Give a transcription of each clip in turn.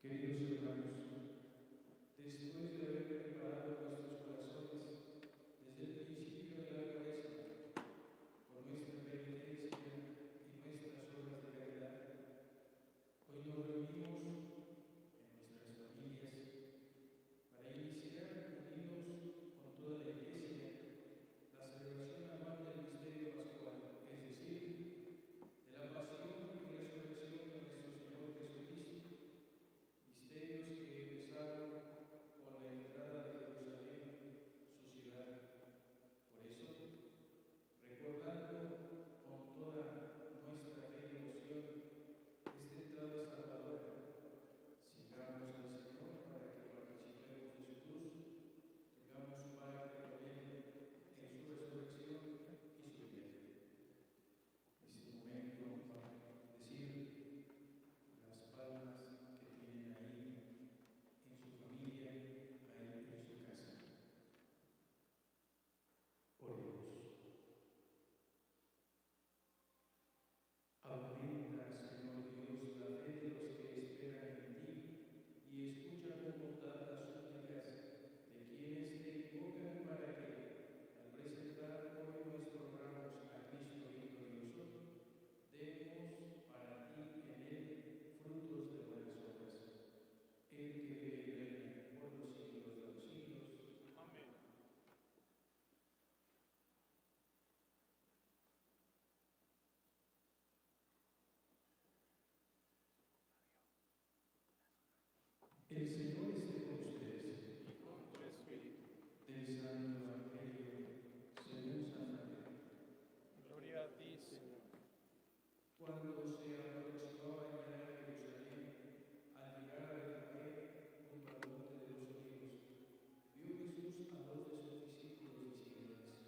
Queridos hermanos, después de haber preparado nuestros corazones desde el principio de la Cuaresma, por nuestra penitencia y nuestras obras de caridad, hoy nos reunimos en nuestras familias para iniciar, unidos con toda la Iglesia, la celebración anual del misterio pascual, es decir, de la pasión y resurrección de nuestro Señor Jesucristo, misterios que empezaron con la entrada de Jerusalén, su ciudad. Por eso, recordando con toda nuestra fe y devoción esta entrada salvadora, sirvamos al Señor para que participemos de su cruz, tengamos parte con Él en su resurrección y su vida. En este momento vamos a decir las palmas que tienen ahí en su familia, ahí en su casa. Oremos. Aumenta, Señor Dios, la fe de los que esperan en ti y escucha con bondad las súplicas de quienes te invocan para que, al presentar hoy nuestros ramos a Cristo victorioso, demos para ti en él frutos de buenas obras. El que vive y reina por los siglos de los siglos. Amén. El Señor esté con ustedes. Y con tu espíritu. Del Santo Evangelio según San Mateo. Gloria a ti, Señor. Cuando se aproximaba ya a Jerusalén, al llegar a Betfagé, junto al monte de los Olivos, vio Jesús a dos de sus discípulos diciéndoles: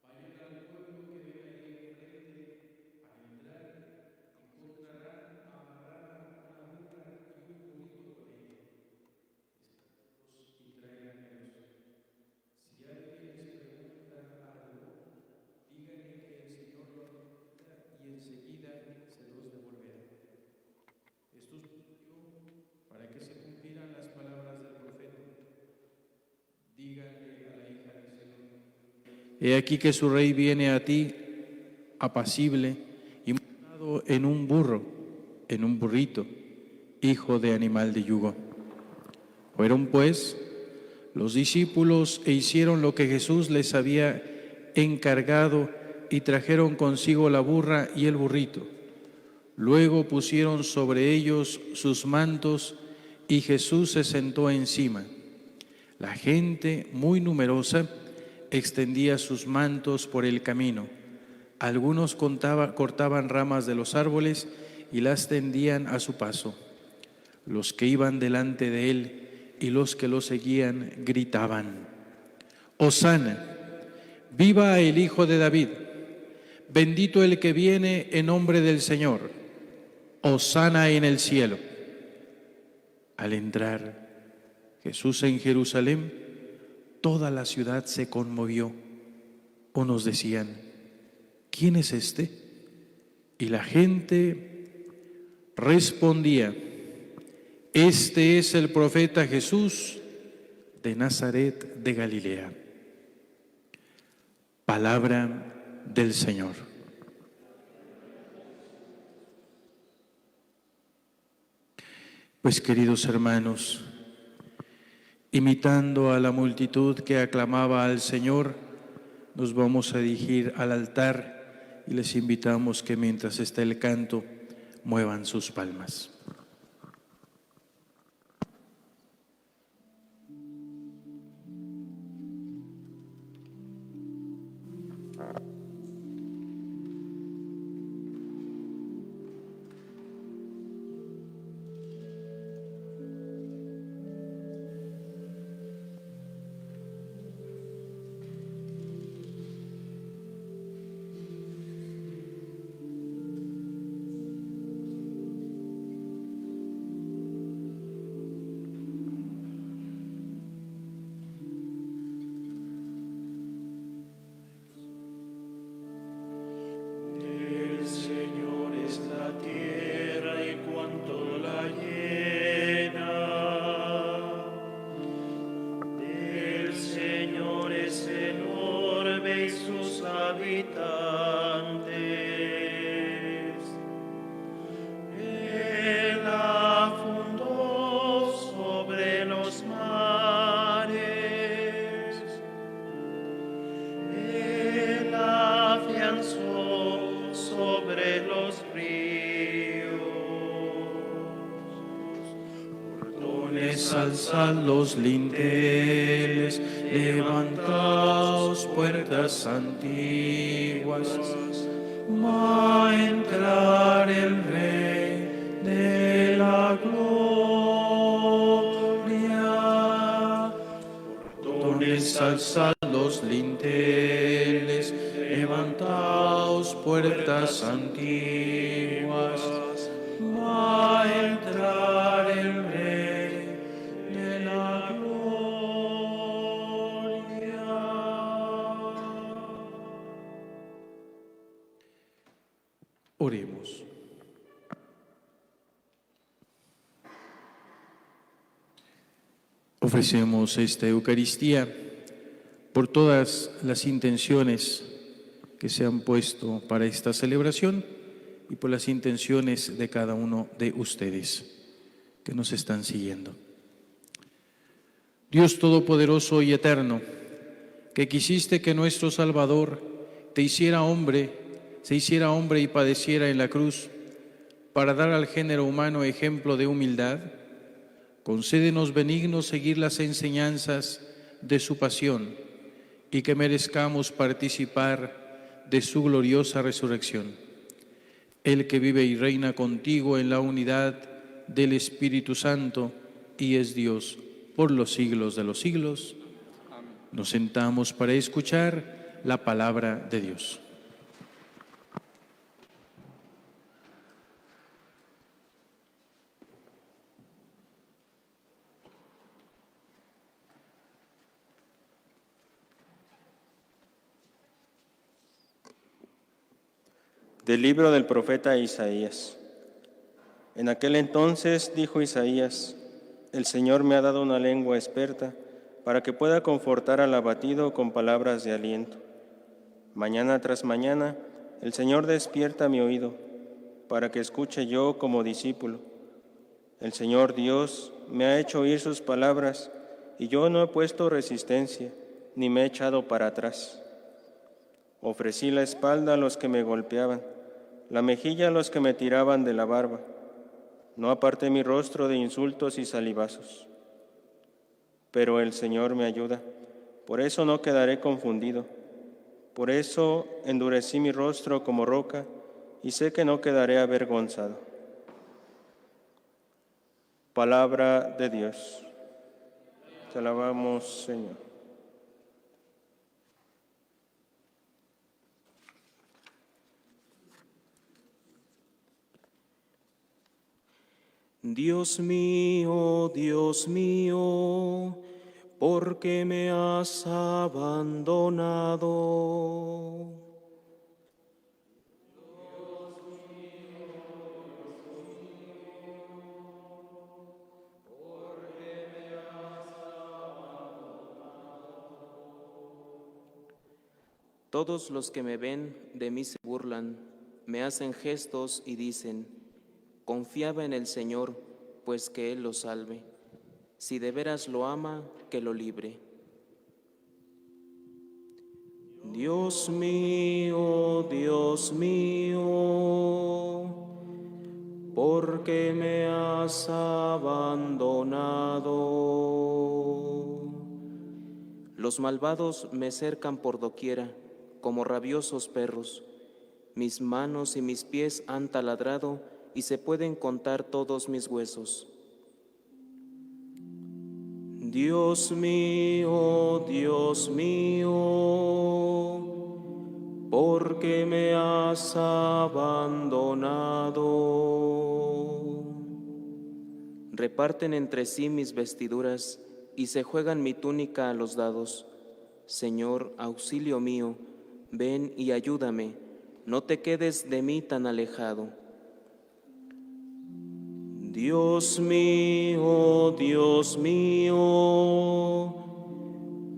vayan al pueblo que ven ahí enfrente, al entrar encontrarán amarrada una burra y un burrito con ella. Despertados y tráiganmelos. Si alguien les pregunta algo, díganle que el Señor lo necesita y enseguida se los devolverá. Esto sucedió para que se cumplieran las palabras del profeta. Díganle a la hija de Sión: he aquí que su rey viene a ti, apacible y montado en un burro, en un burrito, hijo de animal de yugo. Fueron pues los discípulos e hicieron lo que Jesús les había encargado y trajeron consigo la burra y el burrito. Luego pusieron sobre ellos sus mantos y Jesús se sentó encima. La gente, muy numerosa, extendía sus mantos por el camino. Algunos cortaban ramas de los árboles y las tendían a su paso. Los que iban delante de él y los que lo seguían gritaban: Hosana, viva el Hijo de David, bendito el que viene en nombre del Señor, Hosana en el cielo. Al entrar Jesús en Jerusalén, toda la ciudad se conmovió. Unos decían: ¿quién es este? Y la gente respondía: este es el profeta Jesús de Nazaret de Galilea. Palabra del Señor. Pues, queridos hermanos, imitando a la multitud que aclamaba al Señor, nos vamos a dirigir al altar y les invitamos que mientras está el canto muevan sus palmas. Él la fundó sobre los mares, Él la afianzó sobre los ríos. Alzad los linteles, levantaos puertas antiguas, va a entrar el Rey de la gloria. Portones, alzad los linteles, levantaos puertas antiguas, va a entrar el Rey de la gloria. Oremos. Ofrecemos esta Eucaristía por todas las intenciones que se han puesto para esta celebración y por las intenciones de cada uno de ustedes que nos están siguiendo. Dios Todopoderoso y Eterno, que quisiste que nuestro Salvador se hiciera hombre y padeciera en la cruz para dar al género humano ejemplo de humildad, concédenos benignos seguir las enseñanzas de su pasión y que merezcamos participar de su gloriosa resurrección. Él que vive y reina contigo en la unidad del Espíritu Santo y es Dios por los siglos de los siglos. Amén. Nos sentamos para escuchar la palabra de Dios. Del libro del profeta Isaías. En aquel entonces dijo Isaías: El Señor me ha dado una lengua experta para que pueda confortar al abatido con palabras de aliento. Mañana tras mañana el Señor despierta mi oído para que escuche yo como discípulo. El Señor Dios me ha hecho oír sus palabras y yo no he puesto resistencia ni me he echado para atrás. Ofrecí la espalda a los que me golpeaban, la mejilla a los que me tiraban de la barba. No aparté mi rostro de insultos y salivazos. Pero el Señor me ayuda, por eso no quedaré confundido. Por eso endurecí mi rostro como roca y sé que no quedaré avergonzado. Palabra de Dios. Te alabamos, Señor. Dios mío, ¿por qué me has abandonado? Todos los que me ven de mí se burlan, me hacen gestos y dicen: confiaba en el Señor, pues que Él lo salve. Si de veras lo ama, que lo libre. Dios mío, ¿por qué me has abandonado? Los malvados me cercan por doquiera, como rabiosos perros. Mis manos y mis pies han taladrado y se pueden contar todos mis huesos. Dios mío, ¿por qué me has abandonado? Reparten entre sí mis vestiduras y se juegan mi túnica a los dados. Señor, auxilio mío, ven y ayúdame, no te quedes de mí tan alejado. Dios mío,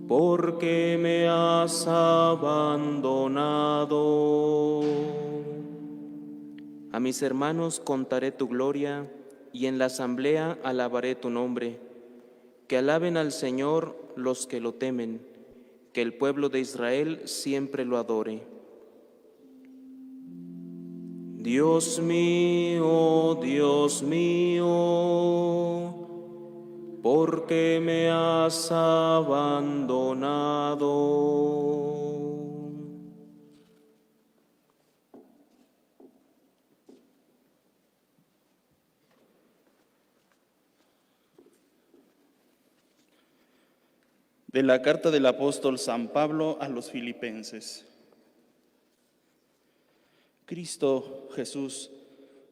porque me has abandonado. A mis hermanos contaré tu gloria, y en la asamblea alabaré tu nombre. Que alaben al Señor los que lo temen, que el pueblo de Israel siempre lo adore. Dios mío, ¿por qué me has abandonado? De la carta del apóstol San Pablo a los Filipenses. Cristo Jesús,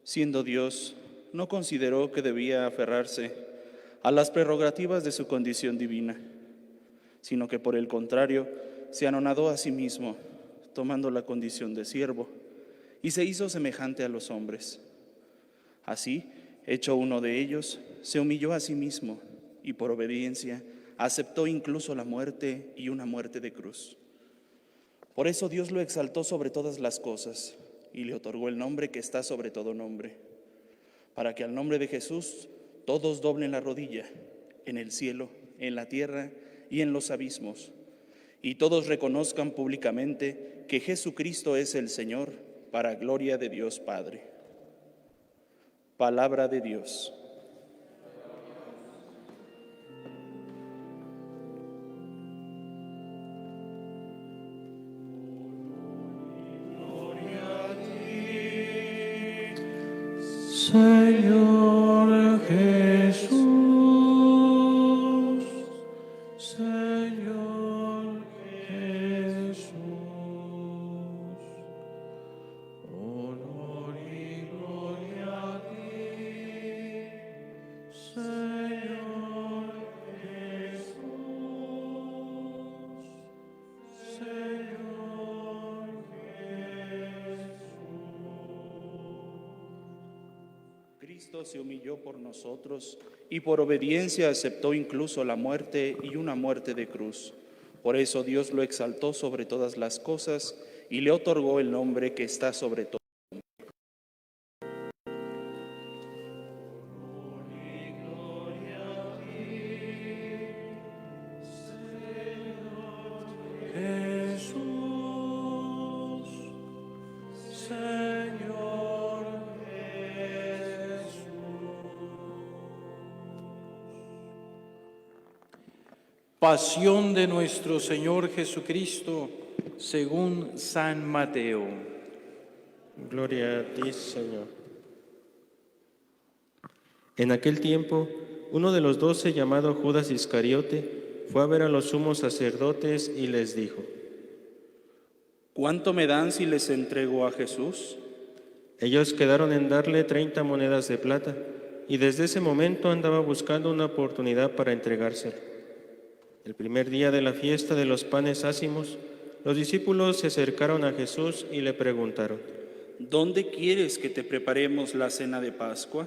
siendo Dios, no consideró que debía aferrarse a las prerrogativas de su condición divina, sino que por el contrario se anonadó a sí mismo, tomando la condición de siervo, y se hizo semejante a los hombres. Así, hecho uno de ellos, se humilló a sí mismo y por obediencia aceptó incluso la muerte y una muerte de cruz. Por eso Dios lo exaltó sobre todas las cosas y le otorgó el nombre que está sobre todo nombre, para que al nombre de Jesús todos doblen la rodilla, en el cielo, en la tierra y en los abismos, y todos reconozcan públicamente que Jesucristo es el Señor, para gloria de Dios Padre. Palabra de Dios. Señor Jesús, Señor Jesús, honor y gloria a ti, Señor Jesús, Señor Jesús. Cristo se humilló por nosotros y por obediencia aceptó incluso la muerte y una muerte de cruz. Por eso Dios lo exaltó sobre todas las cosas y le otorgó el nombre que está sobre todo. Jesús, Señor Jesús. Pasión de nuestro Señor Jesucristo según San Mateo. Gloria a ti, Señor. En aquel tiempo, uno de los 12, llamado Judas Iscariote, fue a ver a los sumos sacerdotes y les dijo: ¿Cuánto me dan si les entrego a Jesús? Ellos quedaron en darle 30 monedas de plata, y desde ese momento andaba buscando una oportunidad para entregárselo. El primer día de la fiesta de los panes ácimos, los discípulos se acercaron a Jesús y le preguntaron: ¿Dónde quieres que te preparemos la cena de Pascua?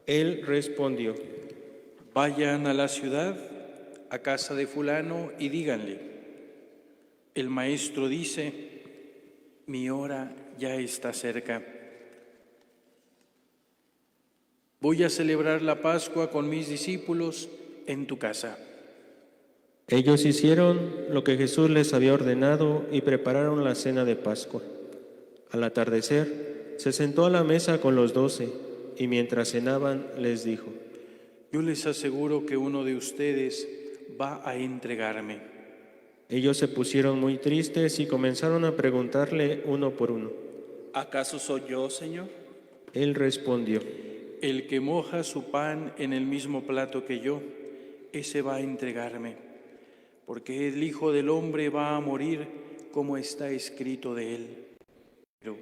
Él respondió: Vayan a la ciudad, a casa de fulano, y díganle: el maestro dice, mi hora ya está cerca. Voy a celebrar la Pascua con mis discípulos en tu casa. Ellos hicieron lo que Jesús les había ordenado y prepararon la cena de Pascua. Al atardecer, se sentó a la mesa con los 12 y mientras cenaban les dijo: Yo les aseguro que uno de ustedes va a entregarme. Ellos se pusieron muy tristes y comenzaron a preguntarle uno por uno: ¿Acaso soy yo, Señor? Él respondió: El que moja su pan en el mismo plato que yo, ese va a entregarme. Porque el Hijo del Hombre va a morir como está escrito de él. Pero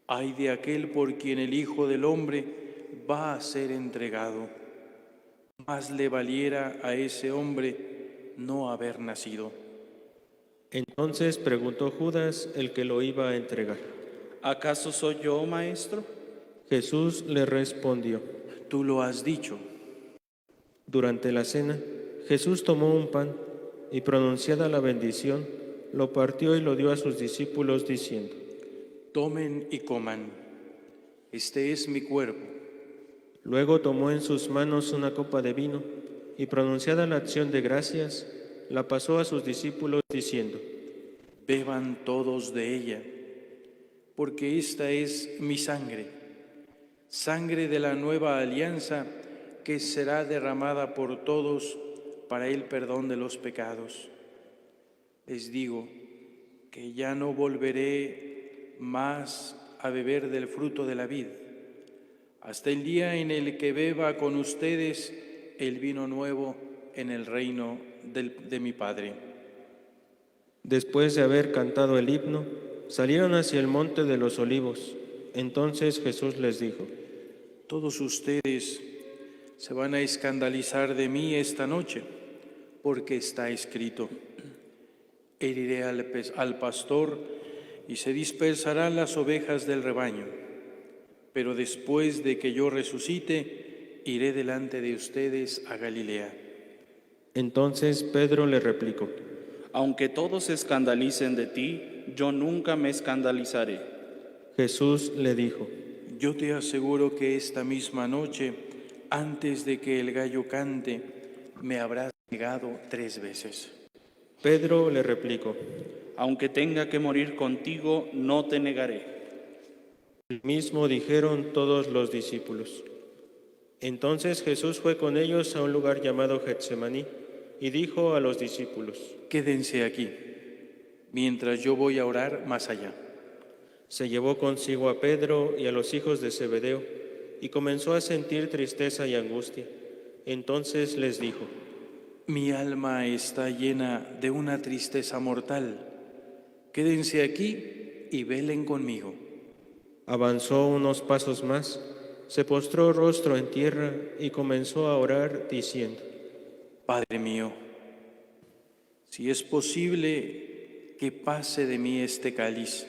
ay de aquel por quien el Hijo del Hombre va a ser entregado. Más le valiera a ese hombre no haber nacido. Entonces preguntó Judas, el que lo iba a entregar: ¿Acaso soy yo, maestro? Jesús le respondió: Tú lo has dicho. Durante la cena, Jesús tomó un pan y pronunciada la bendición, lo partió y lo dio a sus discípulos, diciendo: Tomen y coman, este es mi cuerpo. Luego tomó en sus manos una copa de vino, y pronunciada la acción de gracias, la pasó a sus discípulos, diciendo: Beban todos de ella, porque esta es mi sangre, sangre de la nueva alianza, que será derramada por todos para el perdón de los pecados. Les digo que ya no volveré más a beber del fruto de la vid, hasta el día en el que beba con ustedes el vino nuevo en el reino de mi Padre. Después de haber cantado el himno, salieron hacia el monte de los olivos. Entonces Jesús les dijo: Todos ustedes se van a escandalizar de mí esta noche, porque está escrito: heriré al pastor y se dispersarán las ovejas del rebaño. Pero después de que yo resucite, iré delante de ustedes a Galilea. Entonces Pedro le replicó: Aunque todos se escandalicen de ti, yo nunca me escandalizaré. Jesús le dijo: Yo te aseguro que esta misma noche, antes de que el gallo cante, me habrás negado 3 veces. Pedro le replicó: Aunque tenga que morir contigo, no te negaré. Lo mismo dijeron todos los discípulos. Entonces Jesús fue con ellos a un lugar llamado Getsemaní y dijo a los discípulos: Quédense aquí, mientras yo voy a orar más allá. Se llevó consigo a Pedro y a los hijos de Zebedeo y comenzó a sentir tristeza y angustia. Entonces les dijo: Mi alma está llena de una tristeza mortal. Quédense aquí y velen conmigo. Avanzó unos pasos más, se postró rostro en tierra y comenzó a orar diciendo: Padre mío, si es posible que pase de mí este cáliz,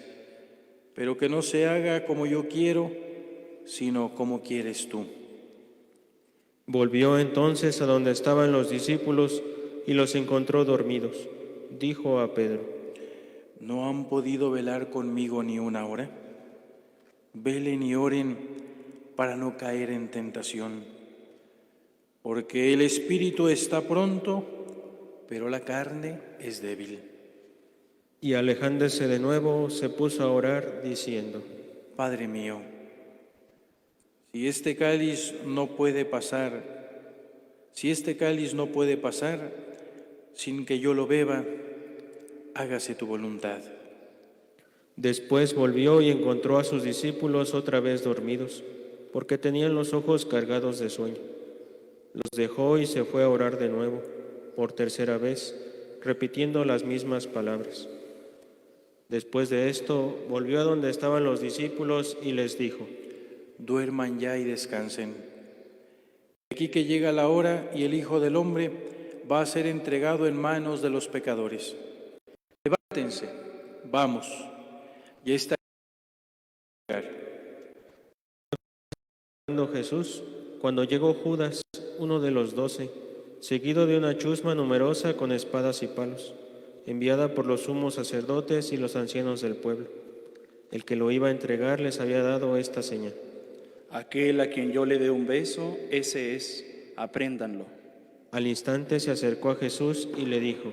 pero que no se haga como yo quiero, sino como quieres tú. Volvió entonces a donde estaban los discípulos y los encontró dormidos. Dijo a Pedro: ¿No han podido velar conmigo ni una hora? Velen y oren para no caer en tentación, porque el espíritu está pronto, pero la carne es débil. Y alejándose de nuevo, se puso a orar diciendo: Padre mío, si este cáliz no puede pasar sin que yo lo beba, hágase tu voluntad. Después volvió y encontró a sus discípulos otra vez dormidos, porque tenían los ojos cargados de sueño. Los dejó y se fue a orar de nuevo, por tercera vez, repitiendo las mismas palabras. Después de esto, volvió a donde estaban los discípulos y les dijo: Duerman ya y descansen. Aquí que llega la hora y el Hijo del Hombre va a ser entregado en manos de los pecadores. Levántense, vamos, ya está. Jesús, cuando llegó Judas, uno de los 12, seguido de una chusma numerosa con espadas y palos, enviada por los sumos sacerdotes y los ancianos del pueblo. El que lo iba a entregar les había dado esta señal: Aquel a quien yo le dé un beso, ese es, apréndanlo. Al instante se acercó a Jesús y le dijo: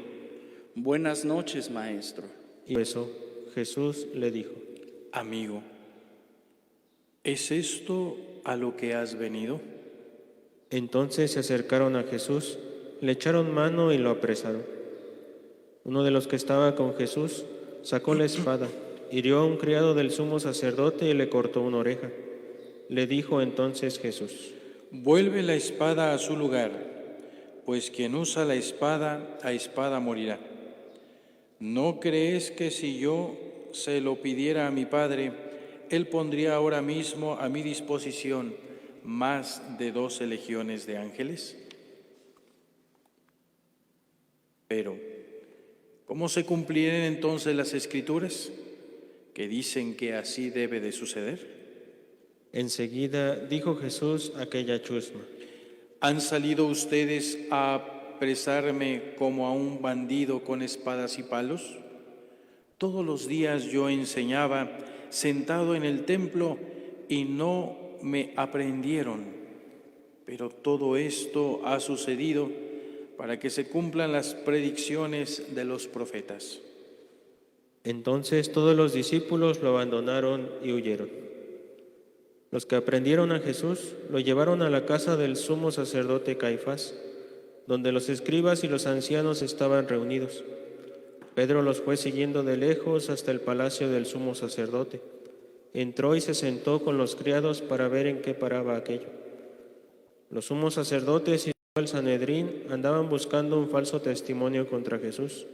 Buenas noches, maestro. Y besó. Jesús le dijo: Amigo, ¿es esto a lo que has venido? Entonces se acercaron a Jesús, le echaron mano y lo apresaron. Uno de los que estaba con Jesús sacó la espada, hirió a un criado del sumo sacerdote y le cortó una oreja. Le dijo entonces Jesús: Vuelve la espada a su lugar, pues quien usa la espada, a espada morirá. ¿No crees que si yo se lo pidiera a mi Padre, Él pondría ahora mismo a mi disposición más de 12 legiones de ángeles? Pero, ¿cómo se cumplirán entonces las Escrituras que dicen que así debe de suceder? Enseguida dijo Jesús aquella chusma: ¿Han salido ustedes a apresarme como a un bandido con espadas y palos? Todos los días yo enseñaba sentado en el templo y no me aprehendieron. Pero todo esto ha sucedido para que se cumplan las predicciones de los profetas. Entonces todos los discípulos lo abandonaron y huyeron. Los que aprendieron a Jesús lo llevaron a la casa del sumo sacerdote Caifás, donde los escribas y los ancianos estaban reunidos. Pedro los fue siguiendo de lejos hasta el palacio del sumo sacerdote. Entró y se sentó con los criados para ver en qué paraba aquello. Los sumos sacerdotes y el Sanedrín andaban buscando un falso testimonio contra Jesús,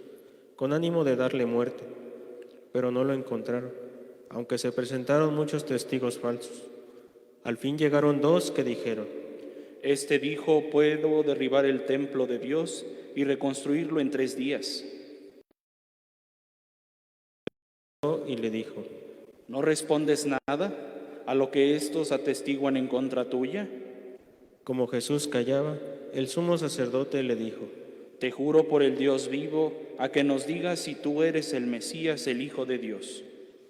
con ánimo de darle muerte, pero no lo encontraron, aunque se presentaron muchos testigos falsos. Al fin llegaron dos que dijeron: Este dijo, puedo derribar el templo de Dios y reconstruirlo en 3 días. Y le dijo: ¿No respondes nada a lo que estos atestiguan en contra tuya? Como Jesús callaba, el sumo sacerdote le dijo: Te juro por el Dios vivo, a que nos digas si tú eres el Mesías, el Hijo de Dios.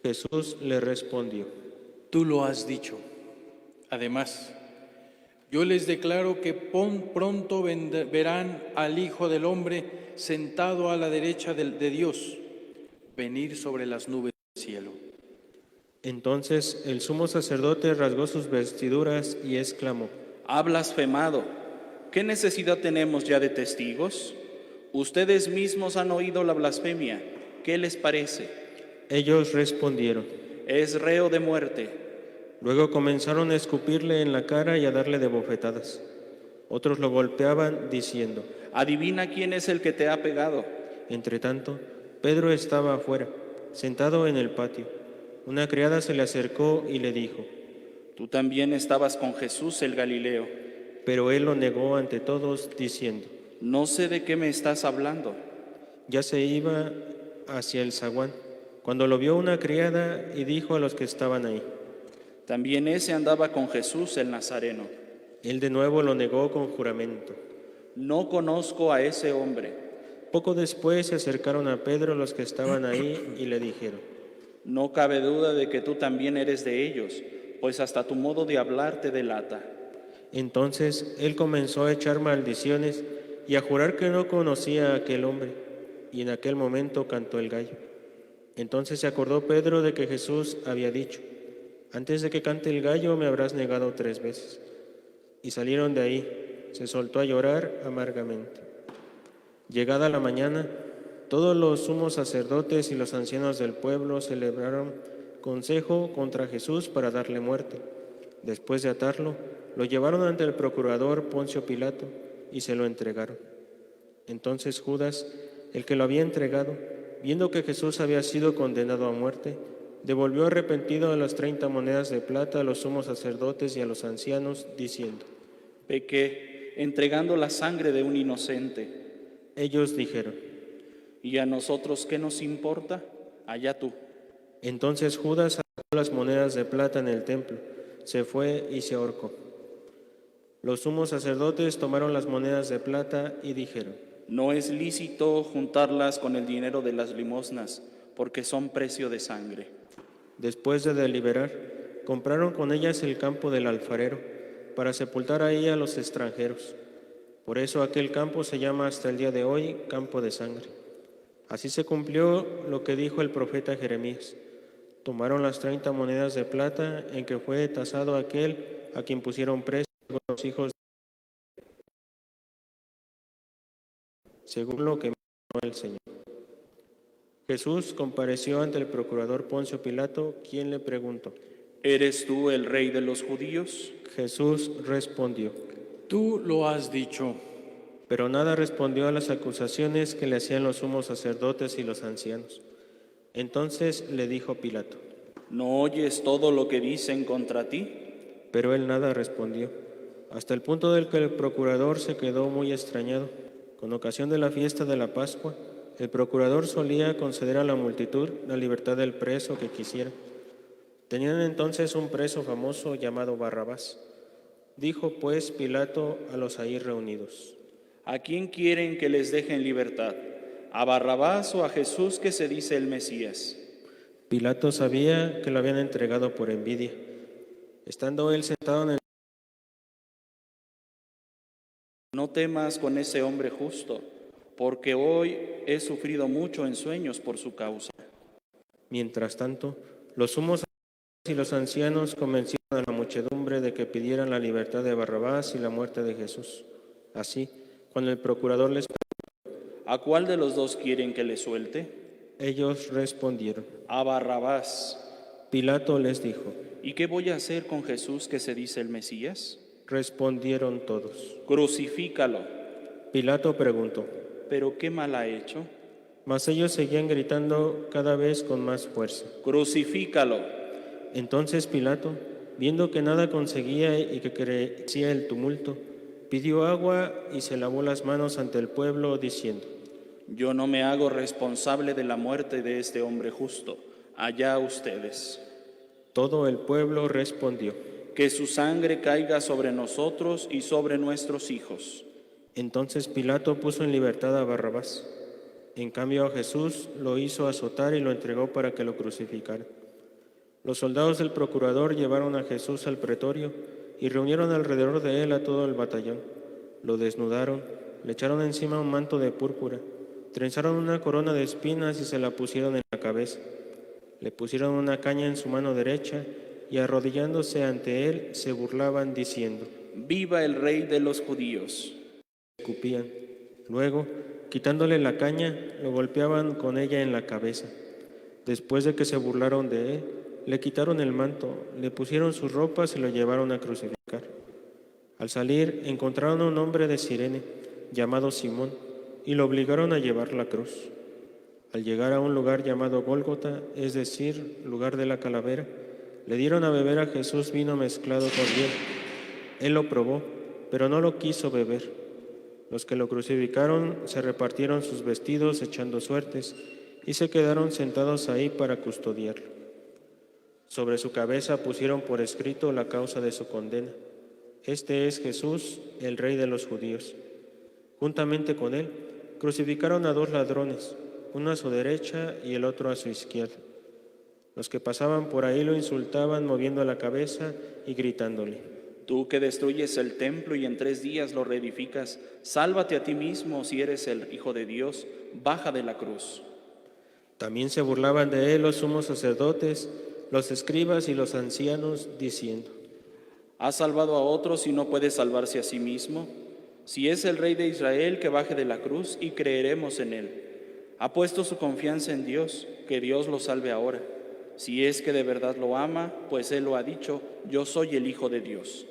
Jesús le respondió: Tú lo has dicho. Además, yo les declaro que pronto verán al Hijo del Hombre sentado a la derecha de Dios, venir sobre las nubes del cielo. Entonces el sumo sacerdote rasgó sus vestiduras y exclamó: Ha blasfemado. ¿Qué necesidad tenemos ya de testigos? Ustedes mismos han oído la blasfemia. ¿Qué les parece? Ellos respondieron: Es reo de muerte. Luego comenzaron a escupirle en la cara y a darle de bofetadas. Otros lo golpeaban diciendo: Adivina quién es el que te ha pegado. Entretanto, Pedro estaba afuera, sentado en el patio. Una criada se le acercó y le dijo: Tú también estabas con Jesús el Galileo. Pero él lo negó ante todos, diciendo: No sé de qué me estás hablando. Ya se iba hacia el zaguán, cuando lo vio una criada y dijo a los que estaban ahí: También ese andaba con Jesús el Nazareno. Él de nuevo lo negó con juramento. No conozco a ese hombre. Poco después se acercaron a Pedro los que estaban ahí y le dijeron: No cabe duda de que tú también eres de ellos, pues hasta tu modo de hablar te delata. Entonces él comenzó a echar maldiciones y a jurar que no conocía a aquel hombre, y en aquel momento cantó el gallo. Entonces se acordó Pedro de que Jesús había dicho: Antes de que cante el gallo me habrás negado 3 veces. Y salieron de ahí, se soltó a llorar amargamente. Llegada la mañana, todos los sumos sacerdotes y los ancianos del pueblo celebraron consejo contra Jesús para darle muerte. Después de atarlo, lo llevaron ante el procurador Poncio Pilato y se lo entregaron. Entonces Judas, el que lo había entregado, viendo que Jesús había sido condenado a muerte, devolvió arrepentido las 30 monedas de plata a los sumos sacerdotes y a los ancianos, diciendo: Pequé, entregando la sangre de un inocente. Ellos dijeron: ¿Y a nosotros qué nos importa? Allá tú. Entonces Judas sacó las monedas de plata en el templo, se fue y se ahorcó. Los sumos sacerdotes tomaron las monedas de plata y dijeron: No es lícito juntarlas con el dinero de las limosnas, porque son precio de sangre. Después de deliberar, compraron con ellas el campo del alfarero, para sepultar ahí a los extranjeros. Por eso aquel campo se llama hasta el día de hoy Campo de Sangre. Así se cumplió lo que dijo el profeta Jeremías. Tomaron las 30 monedas de plata en que fue tasado aquel a quien pusieron preso los hijos, según lo que mandó el Señor. Jesús compareció ante el procurador Poncio Pilato, quien le preguntó: ¿Eres tú el rey de los judíos? Jesús respondió: Tú lo has dicho. Pero nada respondió a las acusaciones que le hacían los sumos sacerdotes y los ancianos. Entonces le dijo Pilato: ¿No oyes todo lo que dicen contra ti? Pero él nada respondió, hasta el punto del que el procurador se quedó muy extrañado. Con ocasión de la fiesta de la Pascua, el procurador solía conceder a la multitud la libertad del preso que quisiera. Tenían entonces un preso famoso llamado Barrabás. Dijo pues Pilato a los ahí reunidos: ¿A quién quieren que les deje en libertad? ¿A Barrabás o a Jesús, que se dice el Mesías? Pilato sabía que lo habían entregado por envidia. Estando él sentado en el... No temas con ese hombre justo, porque hoy he sufrido mucho en sueños por su causa. Mientras tanto, los sumos sacerdotes y los ancianos convencieron a la muchedumbre de que pidieran la libertad de Barrabás y la muerte de Jesús. Así, cuando el procurador les preguntó, ¿A cuál de los dos quieren que le suelte? ellos respondieron. A Barrabás. Pilato les dijo. ¿Y qué voy a hacer con Jesús, que se dice el Mesías? Respondieron todos. Crucifícalo. Pilato preguntó. ¿Pero qué mal ha hecho? Mas ellos seguían gritando cada vez con más fuerza. Crucifícalo. Entonces Pilato, viendo que nada conseguía y que crecía el tumulto, pidió agua y se lavó las manos ante el pueblo, diciendo: Yo no me hago responsable de la muerte de este hombre justo. Allá ustedes. Todo el pueblo respondió. Que su sangre caiga sobre nosotros y sobre nuestros hijos. Entonces Pilato puso en libertad a Barrabás. En cambio a Jesús lo hizo azotar y lo entregó para que lo crucificara. Los soldados del procurador llevaron a Jesús al pretorio y reunieron alrededor de él a todo el batallón. Lo desnudaron, le echaron encima un manto de púrpura, trenzaron una corona de espinas y se la pusieron en la cabeza. Le pusieron una caña en su mano derecha y arrodillándose ante él se burlaban diciendo: ¡Viva el Rey de los judíos! Escupían. Luego, quitándole la caña, lo golpeaban con ella en la cabeza. Después de que se burlaron de él, le quitaron el manto, le pusieron sus ropas y lo llevaron a crucificar. Al salir, encontraron a un hombre de Cirene, llamado Simón, y lo obligaron a llevar la cruz. Al llegar a un lugar llamado Gólgota, es decir, lugar de la calavera, le dieron a beber a Jesús vino mezclado con hiel. Él lo probó, pero no lo quiso beber. Los que lo crucificaron se repartieron sus vestidos echando suertes y se quedaron sentados ahí para custodiarlo. Sobre su cabeza pusieron por escrito la causa de su condena. Este es Jesús, el Rey de los judíos. Juntamente con él, crucificaron a 2 ladrones, uno a su derecha y el otro a su izquierda. Los que pasaban por ahí lo insultaban moviendo la cabeza y gritándole: Tú que destruyes el templo y en 3 días lo reedificas, sálvate a ti mismo si eres el Hijo de Dios, baja de la cruz. También se burlaban de él los sumos sacerdotes, los escribas y los ancianos, diciendo: ¿Ha salvado a otros y no puede salvarse a sí mismo? Si es el Rey de Israel, que baje de la cruz y creeremos en él. Ha puesto su confianza en Dios, que Dios lo salve ahora. Si es que de verdad lo ama, pues él lo ha dicho: yo soy el Hijo de Dios.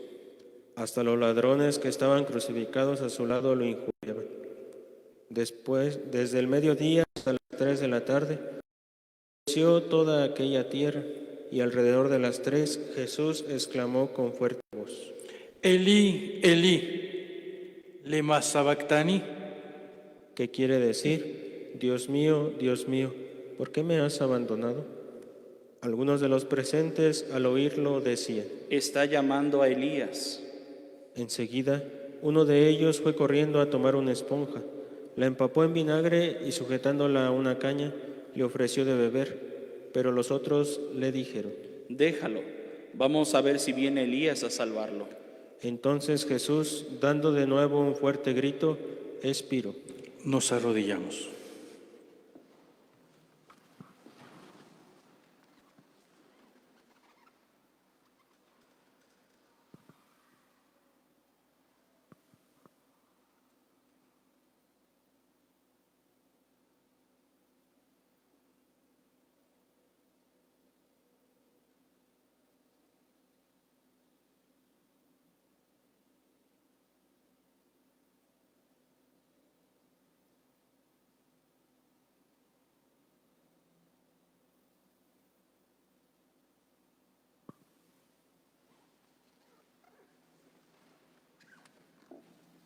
Hasta los ladrones que estaban crucificados a su lado lo injuriaban. Después, desde el mediodía hasta las 3 de la tarde, creció toda aquella tierra, y alrededor de las 3 Jesús exclamó con fuerte voz: Elí, Elí, lema sabactani, ¿qué quiere decir? Dios mío, ¿por qué me has abandonado? Algunos de los presentes al oírlo decían: Está llamando a Elías. Enseguida, uno de ellos fue corriendo a tomar una esponja, la empapó en vinagre y sujetándola a una caña, le ofreció de beber, pero los otros le dijeron: Déjalo, vamos a ver si viene Elías a salvarlo. Entonces Jesús, dando de nuevo un fuerte grito, expiró. nos arrodillamos.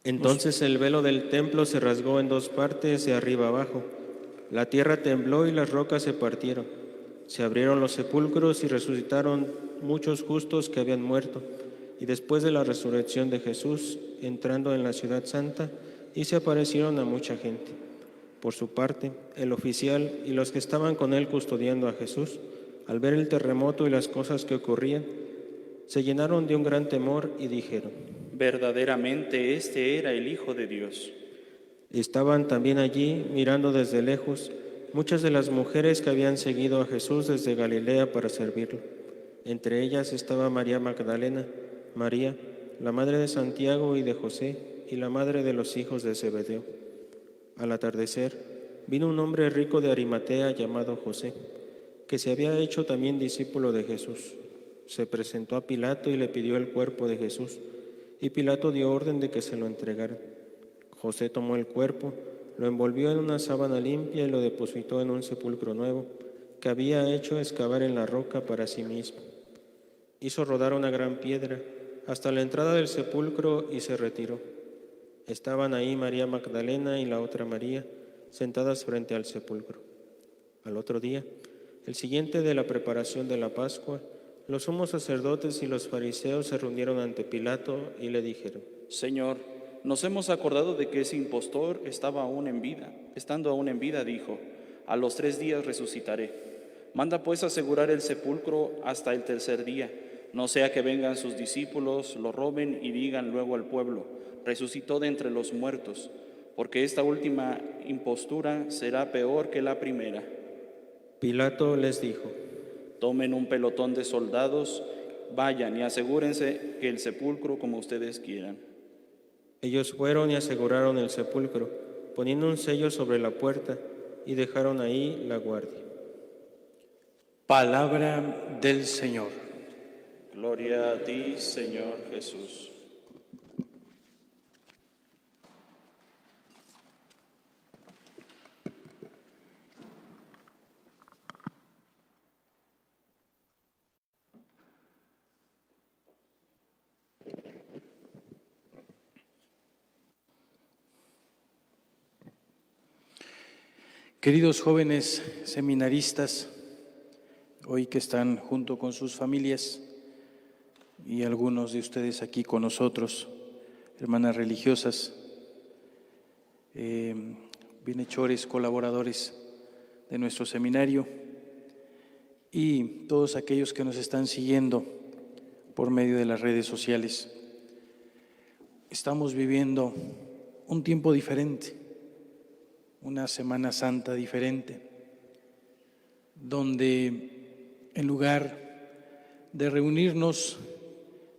Entonces el velo del templo se rasgó en 2 partes de arriba abajo. La tierra tembló y las rocas se partieron. Se abrieron los sepulcros y resucitaron muchos justos que habían muerto. Y después de la resurrección de Jesús, entrando en la ciudad santa, y se aparecieron a mucha gente. Por su parte, el oficial y los que estaban con él custodiando a Jesús, al ver el terremoto y las cosas que ocurrían, se llenaron de un gran temor y dijeron: Verdaderamente este era el Hijo de Dios. Estaban también allí, mirando desde lejos, muchas de las mujeres que habían seguido a Jesús desde Galilea para servirlo. Entre ellas estaba María Magdalena, María, la madre de Santiago y de José, y la madre de los hijos de Zebedeo. Al atardecer, vino un hombre rico de Arimatea llamado José, que se había hecho también discípulo de Jesús. Se presentó a Pilato y le pidió el cuerpo de Jesús, y Pilato dio orden de que se lo entregaran. José tomó el cuerpo, lo envolvió en una sábana limpia y lo depositó en un sepulcro nuevo, que había hecho excavar en la roca para sí mismo. Hizo rodar una gran piedra hasta la entrada del sepulcro y se retiró. Estaban ahí María Magdalena y la otra María, sentadas frente al sepulcro. Al otro día, el siguiente de la preparación de la Pascua, los sumos sacerdotes y los fariseos se reunieron ante Pilato y le dijeron: Señor, nos hemos acordado de que ese impostor estando aún en vida, dijo: a los 3 días resucitaré. Manda pues asegurar el sepulcro hasta el tercer día, no sea que vengan sus discípulos, lo roben y digan luego al pueblo: resucitó de entre los muertos, porque esta última impostura será peor que la primera. Pilato les dijo: Tomen un pelotón de soldados, vayan y asegúrense que el sepulcro como ustedes quieran. Ellos fueron y aseguraron el sepulcro, poniendo un sello sobre la puerta, y dejaron ahí la guardia. Palabra del Señor. Gloria a ti, Señor Jesús. Queridos jóvenes seminaristas, hoy que están junto con sus familias y algunos de ustedes aquí con nosotros, hermanas religiosas, bienhechores, colaboradores de nuestro seminario y todos aquellos que nos están siguiendo por medio de las redes sociales. Estamos viviendo un tiempo diferente, una Semana Santa diferente, donde en lugar de reunirnos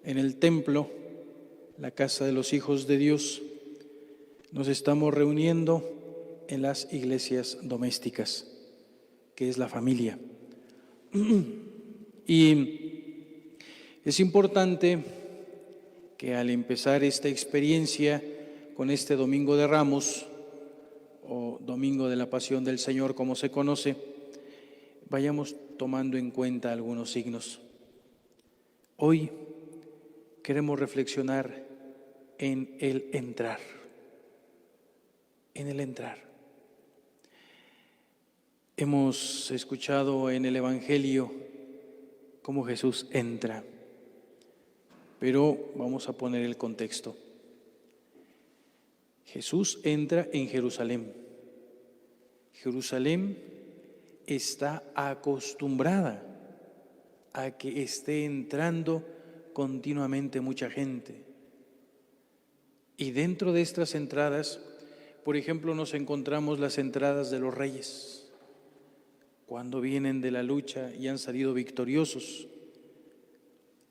en el templo, la casa de los hijos de Dios, nos estamos reuniendo en las iglesias domésticas, que es la familia. Y es importante que al empezar esta experiencia con este Domingo de Ramos, o Domingo de la Pasión del Señor, como se conoce, vayamos tomando en cuenta algunos signos. Hoy queremos reflexionar en el entrar, en el entrar. Hemos escuchado en el Evangelio cómo Jesús entra, pero vamos a poner el contexto. Jesús entra en Jerusalén. Jerusalén está acostumbrada a que esté entrando continuamente mucha gente. Y dentro de estas entradas, por ejemplo, nos encontramos las entradas de los reyes, cuando vienen de la lucha y han salido victoriosos.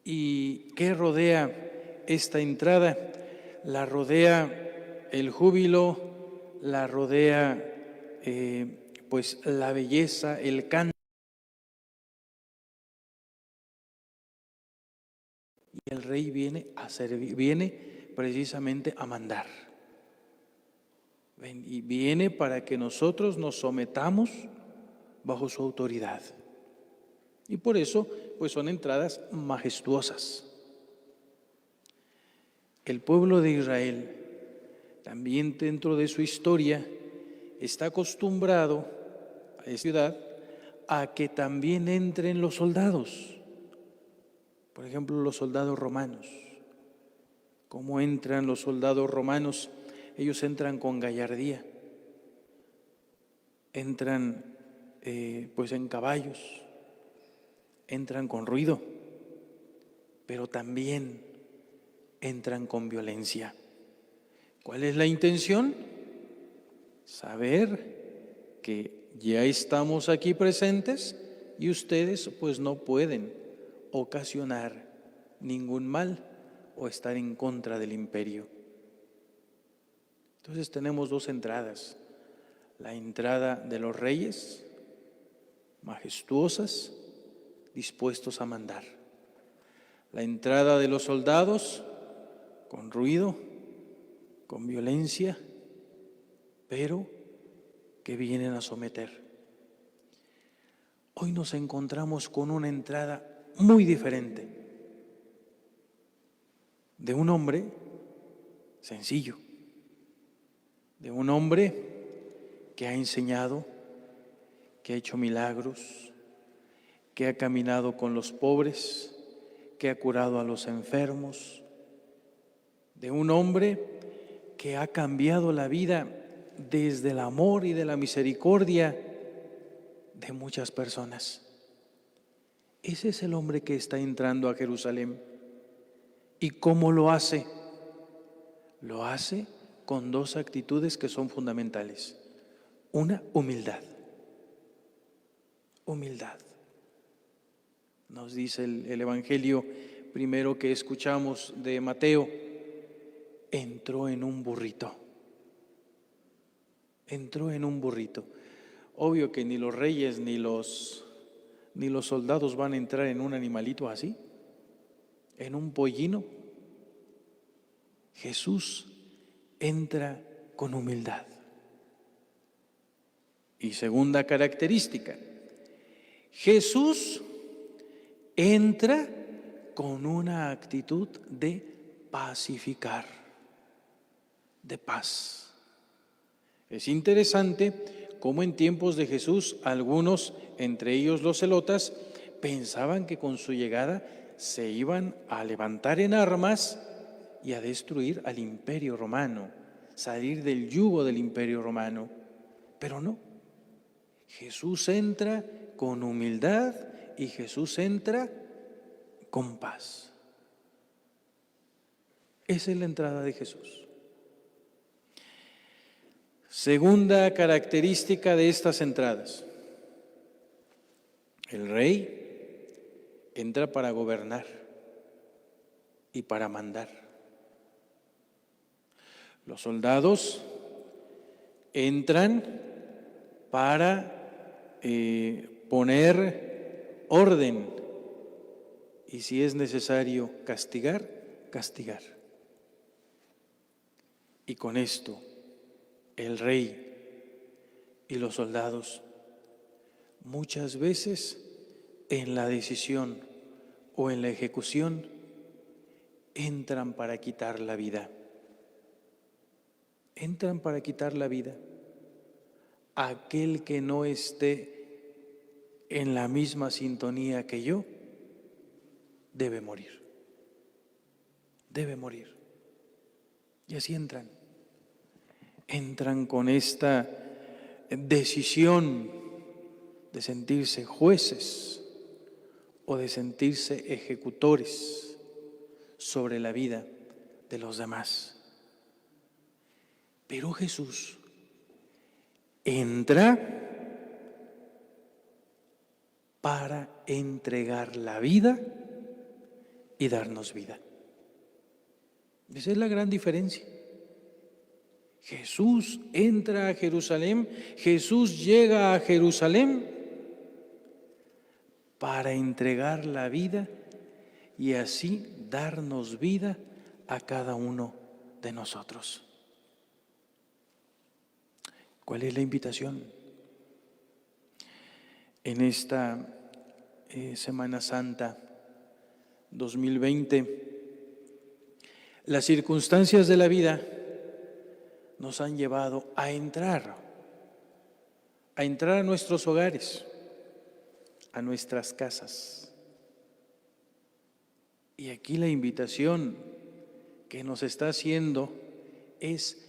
¿Y qué rodea esta entrada? La rodea el júbilo, la rodea pues la belleza, el canto. Y el rey viene a servir, viene precisamente a mandar. Y viene para que nosotros nos sometamos bajo su autoridad. Y por eso pues son entradas majestuosas. El pueblo de Israel también dentro de su historia está acostumbrado a esta ciudad a que también entren los soldados. Por ejemplo, los soldados romanos. ¿Cómo entran los soldados romanos ellos entran con gallardía, entran pues en caballos, entran con ruido, pero también entran con violencia. ¿Cuál es la intención? Saber que ya estamos aquí presentes y ustedes pues no pueden ocasionar ningún mal o estar en contra del imperio. Entonces tenemos dos entradas: la entrada de los reyes, majestuosas, dispuestos a mandar; la entrada de los soldados, con ruido, con violencia, pero que vienen a someter. Hoy nos encontramos con una entrada muy diferente, de un hombre sencillo, de un hombre que ha enseñado, que ha hecho milagros, que ha caminado con los pobres, que ha curado a los enfermos, de un hombre que ha cambiado la vida desde el amor y de la misericordia de muchas personas. Ese es el hombre que está entrando a Jerusalén. ¿Y cómo lo hace? Lo hace con dos actitudes que son fundamentales. Una, humildad. Humildad. Nos dice el Evangelio primero que escuchamos de Mateo: entró en un burrito. Entró en un burrito. Obvio que ni los reyes ni los soldados van a entrar en un animalito así, en un pollino. Jesús entra con humildad. Y segunda característica, Jesús entra con una actitud de pacificar, de paz. Es interesante cómo en tiempos de Jesús algunos, entre ellos los celotas, pensaban que con su llegada se iban a levantar en armas y a destruir al imperio romano, salir del yugo del imperio romano. Pero no, Jesús entra con humildad y Jesús entra con paz. Esa es la entrada de Jesús. Segunda característica de estas entradas: el rey entra para gobernar y para mandar. Los soldados entran para poner orden y, si es necesario castigar, castigar. Y con esto, el rey y los soldados muchas veces en la decisión o en la ejecución entran para quitar la vida. Entran para quitar la vida. Aquel que no esté en la misma sintonía que yo debe morir. Debe morir. Y así entran. Entran con esta decisión de sentirse jueces o de sentirse ejecutores sobre la vida de los demás. Pero Jesús entra para entregar la vida y darnos vida. Esa es la gran diferencia. Jesús entra a Jerusalén, Jesús llega a Jerusalén para entregar la vida y así darnos vida a cada uno de nosotros. ¿Cuál es la invitación? En esta Semana Santa 2020, las circunstancias de la vida nos han llevado a entrar a nuestros hogares, a nuestras casas. Y aquí la invitación que nos está haciendo es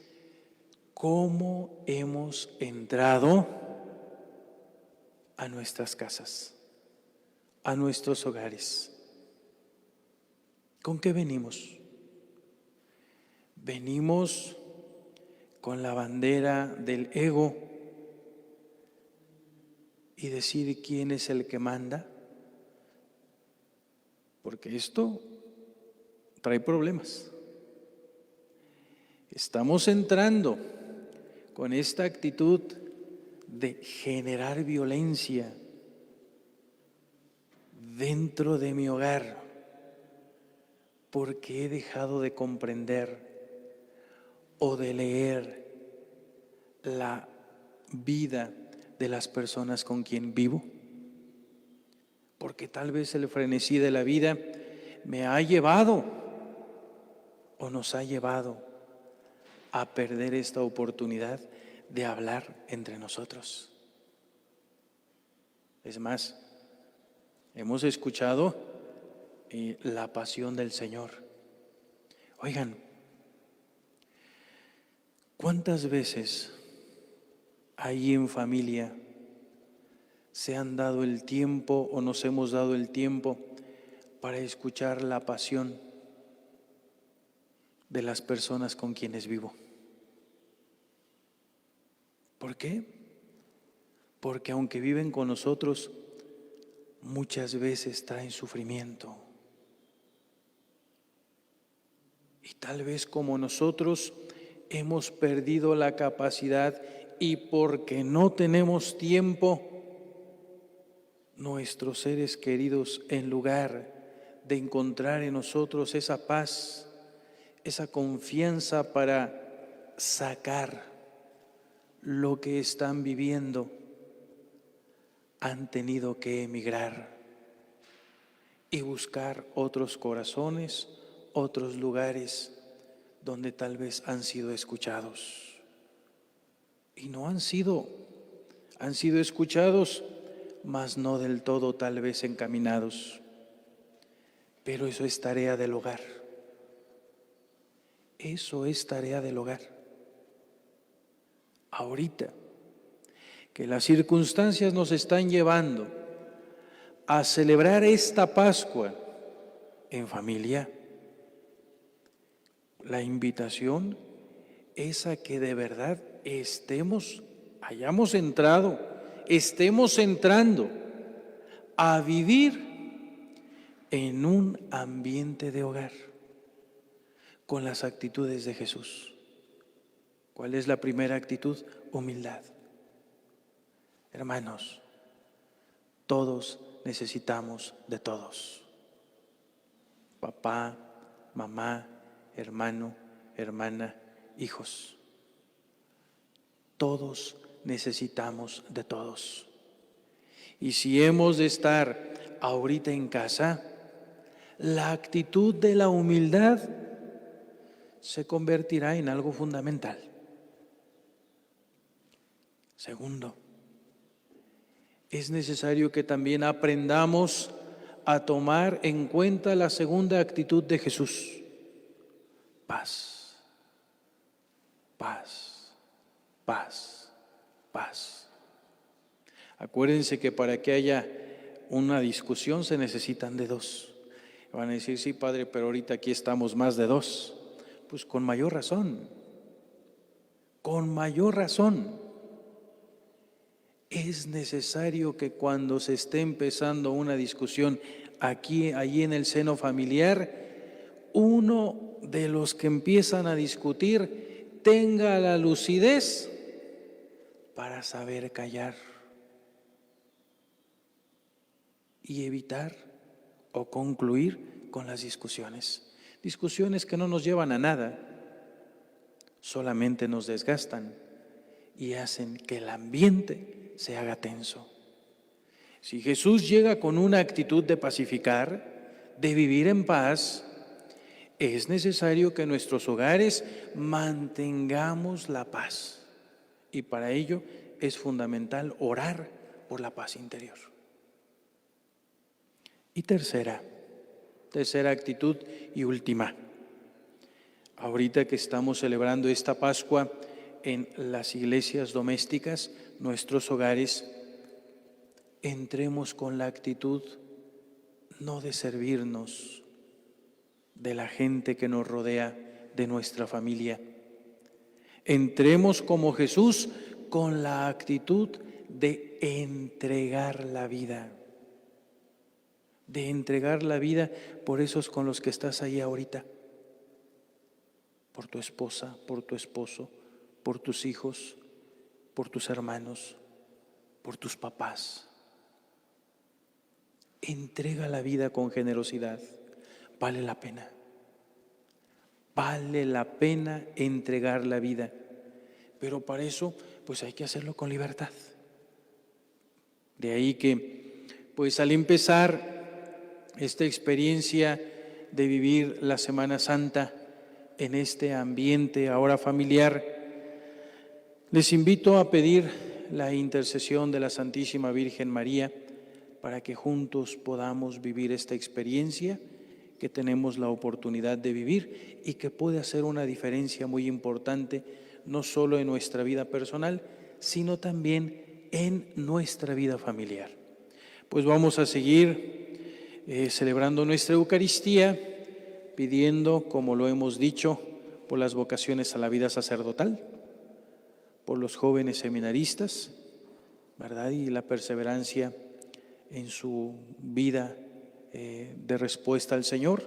¿Cómo hemos entrado a nuestras casas, a nuestros hogares? ¿Con qué venimos? Venimos con la bandera del ego y decir quién es el que manda, porque esto trae problemas. Estamos entrando con esta actitud de generar violencia dentro de mi hogar, porque he dejado de comprender o de leer la vida de las personas con quien vivo, porque tal vez el frenesí de la vida me ha llevado o nos ha llevado a perder esta oportunidad de hablar entre nosotros. Es más, hemos escuchado la pasión del Señor. Oigan, ¿cuántas veces ahí en familia se han dado el tiempo o nos hemos dado el tiempo para escuchar la pasión de las personas con quienes vivo? ¿Por qué? Porque aunque viven con nosotros, muchas veces traen sufrimiento. Y tal vez como nosotros hemos perdido la capacidad y porque no tenemos tiempo, nuestros seres queridos, en lugar de encontrar en nosotros esa paz, esa confianza para sacar lo que están viviendo, han tenido que emigrar y buscar otros corazones, otros lugares donde tal vez han sido escuchados. Y no han sido escuchados, mas no del todo tal vez encaminados. Pero eso es tarea del hogar. Eso es tarea del hogar. Ahorita que las circunstancias nos están llevando a celebrar esta Pascua en familia, la invitación es a que de verdad hayamos entrado, estemos entrando a vivir en un ambiente de hogar con las actitudes de Jesús. ¿Cuál es la primera actitud? Humildad. Hermanos, todos necesitamos de todos. Papá, mamá, hermano, hermana, hijos. Todos necesitamos de todos. Y si hemos de estar ahorita en casa, la actitud de la humildad se convertirá en algo fundamental. Segundo, es necesario que también aprendamos a tomar en cuenta la segunda actitud de Jesús. Paz, paz, paz, paz. Acuérdense que para que haya una discusión se necesitan de dos. Van a decir, sí, padre, pero ahorita aquí estamos más de dos. Pues con mayor razón, con mayor razón. Es necesario que cuando se esté empezando una discusión allí en el seno familiar, uno de los que empiezan a discutir tenga la lucidez para saber callar y evitar o concluir con las discusiones. Discusiones que no nos llevan a nada, solamente nos desgastan y hacen que el ambiente se haga tenso. Si Jesús llega con una actitud de pacificar, de vivir en paz, es necesario que en nuestros hogares mantengamos la paz. Y para ello es fundamental orar por la paz interior. Y tercera actitud y última. Ahorita que estamos celebrando esta Pascua en las iglesias domésticas, nuestros hogares, entremos con la actitud no de servirnos de la gente que nos rodea, de nuestra familia. Entremos como Jesús con la actitud de entregar la vida. De entregar la vida por esos con los que estás ahí ahorita. Por tu esposa, por tu esposo, por tus hijos, por tus hermanos, por tus papás. Entrega la vida con generosidad. Vale la pena. Vale la pena entregar la vida. Pero para eso, pues hay que hacerlo con libertad. De ahí que, pues al empezar esta experiencia de vivir la Semana Santa en este ambiente ahora familiar, les invito a pedir la intercesión de la Santísima Virgen María para que juntos podamos vivir esta experiencia que tenemos la oportunidad de vivir y que puede hacer una diferencia muy importante, no solo en nuestra vida personal, sino también en nuestra vida familiar. Pues vamos a seguir celebrando nuestra Eucaristía, pidiendo, como lo hemos dicho, por las vocaciones a la vida sacerdotal, por los jóvenes seminaristas, ¿verdad? Y la perseverancia en su vida de respuesta al Señor,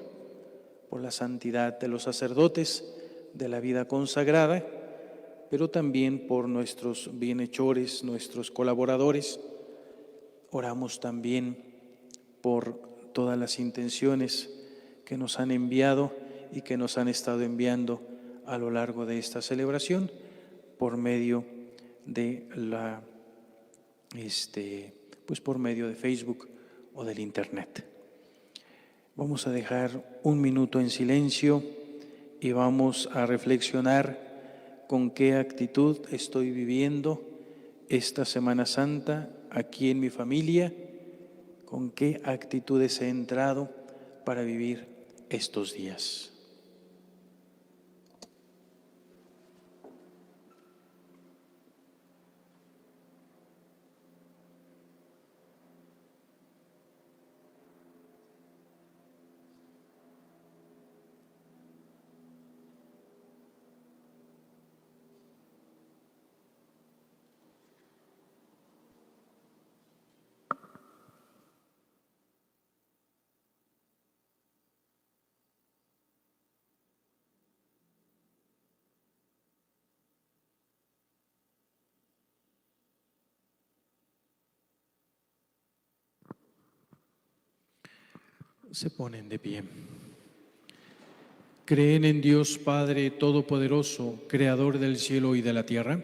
por la santidad de los sacerdotes, de la vida consagrada, pero también por nuestros bienhechores, nuestros colaboradores. Oramos también por todas las intenciones que nos han enviado y que nos han estado enviando a lo largo de esta celebración por medio de por medio de Facebook o del Internet. Vamos a dejar un minuto en silencio y vamos a reflexionar con qué actitud estoy viviendo esta Semana Santa aquí en mi familia, con qué actitudes he entrado para vivir estos días. Se ponen de pie. ¿Creen en Dios Padre Todopoderoso, Creador del cielo y de la tierra?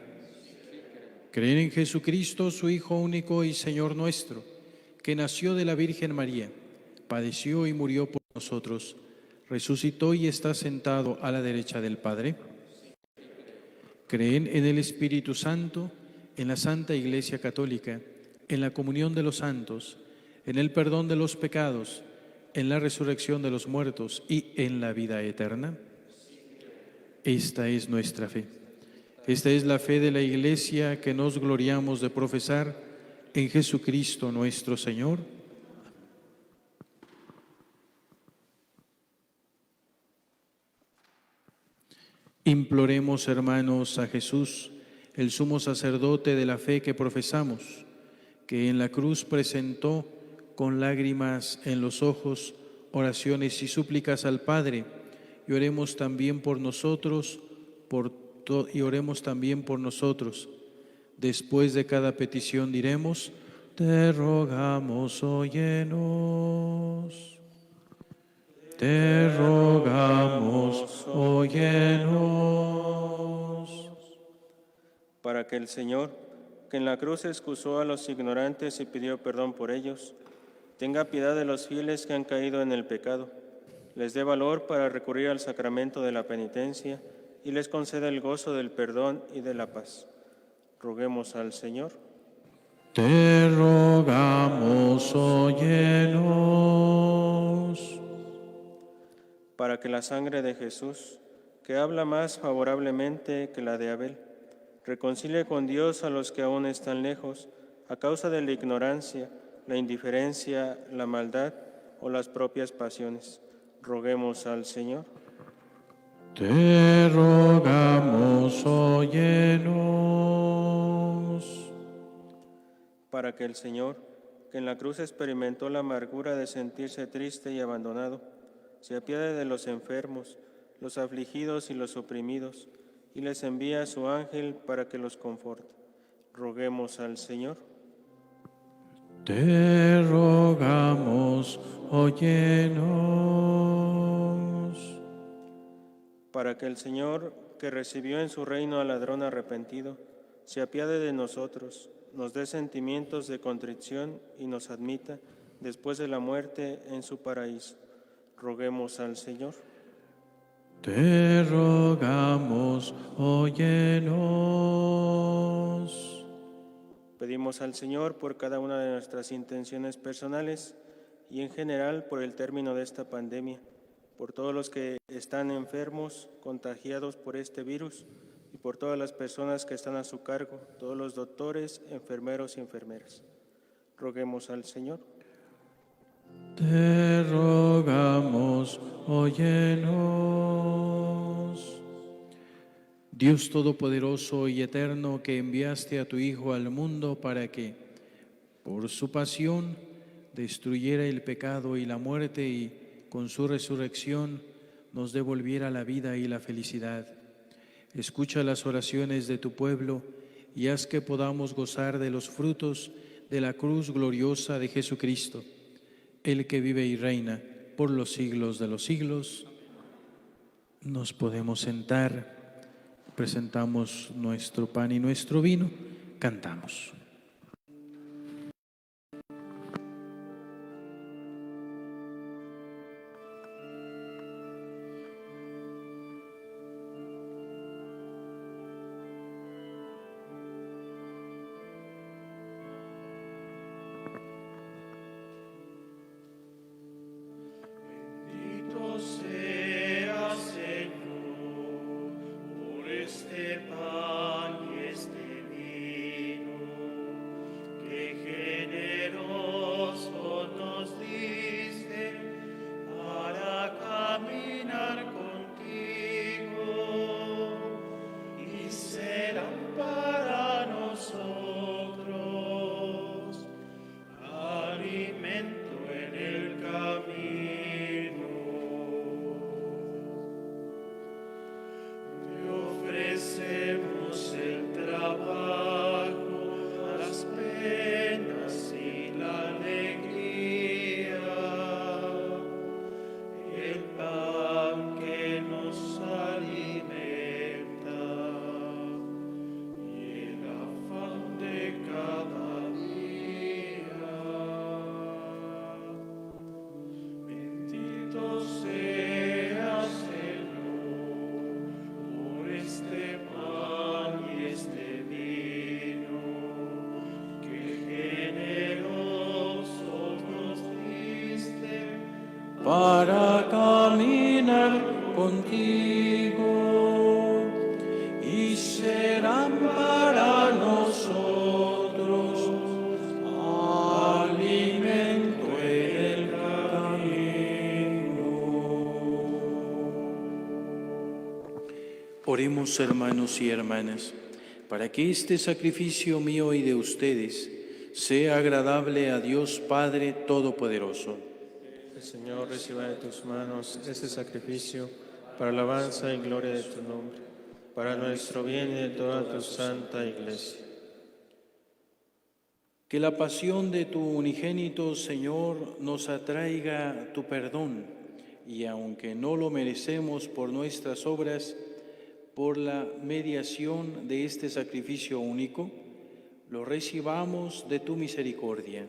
¿Creen en Jesucristo, su Hijo único y Señor nuestro, que nació de la Virgen María, padeció y murió por nosotros, resucitó y está sentado a la derecha del Padre? ¿Creen en el Espíritu Santo, en la Santa Iglesia Católica, en la comunión de los santos, en el perdón de los pecados, en la resurrección de los muertos y en la vida eterna? Esta es nuestra fe. Esta es la fe de la Iglesia que nos gloriamos de profesar en Jesucristo nuestro Señor. Imploremos, hermanos, a Jesús, el sumo sacerdote de la fe que profesamos, que en la cruz presentó con lágrimas en los ojos, oraciones y súplicas al Padre, y oremos también por nosotros, Después de cada petición diremos: te rogamos, óyenos. Te rogamos, óyenos. Para que el Señor, que en la cruz excusó a los ignorantes y pidió perdón por ellos, tenga piedad de los fieles que han caído en el pecado, les dé valor para recurrir al sacramento de la penitencia y les conceda el gozo del perdón y de la paz. Roguemos al Señor. Te rogamos, óyenos. Para que la sangre de Jesús, que habla más favorablemente que la de Abel, Reconcilie con Dios a los que aún están lejos, a causa de la ignorancia, la indiferencia, la maldad o las propias pasiones. Roguemos al Señor. Te rogamos, óyenos. Para que el Señor, que en la cruz experimentó la amargura de sentirse triste y abandonado, se apiade de los enfermos, los afligidos y los oprimidos, y les envía a su ángel para que los conforte. Roguemos al Señor. Te rogamos, óyenos. Para que el Señor, que recibió en su reino al ladrón arrepentido, se apiade de nosotros, nos dé sentimientos de contrición y nos admita, después de la muerte, en su paraíso. Roguemos al Señor. Te rogamos, óyenos. Pedimos al Señor por cada una de nuestras intenciones personales y en general por el término de esta pandemia, por todos los que están enfermos, contagiados por este virus y por todas las personas que están a su cargo, todos los doctores, enfermeros y enfermeras. Roguemos al Señor. Te rogamos, óyenos. Dios Todopoderoso y Eterno, que enviaste a tu Hijo al mundo para que, por su pasión, destruyera el pecado y la muerte y, con su resurrección, nos devolviera la vida y la felicidad. Escucha las oraciones de tu pueblo y haz que podamos gozar de los frutos de la cruz gloriosa de Jesucristo, el que vive y reina por los siglos de los siglos. Nos podemos sentar. Presentamos nuestro pan y nuestro vino, cantamos. Bendito sea, Señor, por este pan y este vino, que generoso nos diste para caminar contigo, y serán para nosotros alimento en el camino. Te ofrecemos el trabajo, las penas y la alegría, el pan que nos alimenta y el afán de cada día. Bendito sea, Señor, por este pan y este vino, que generosos nos diste Para caminar contigo y serán para nosotros alimento en el camino. Oremos, hermanos y hermanas, para que este sacrificio mío y de ustedes sea agradable a Dios Padre Todopoderoso. El Señor reciba de tus manos este sacrificio para alabanza y gloria de tu nombre, para nuestro bien y de toda tu santa Iglesia. Que la pasión de tu unigénito, Señor, nos atraiga tu perdón, y aunque no lo merecemos por nuestras obras, por la mediación de este sacrificio único, lo recibamos de tu misericordia.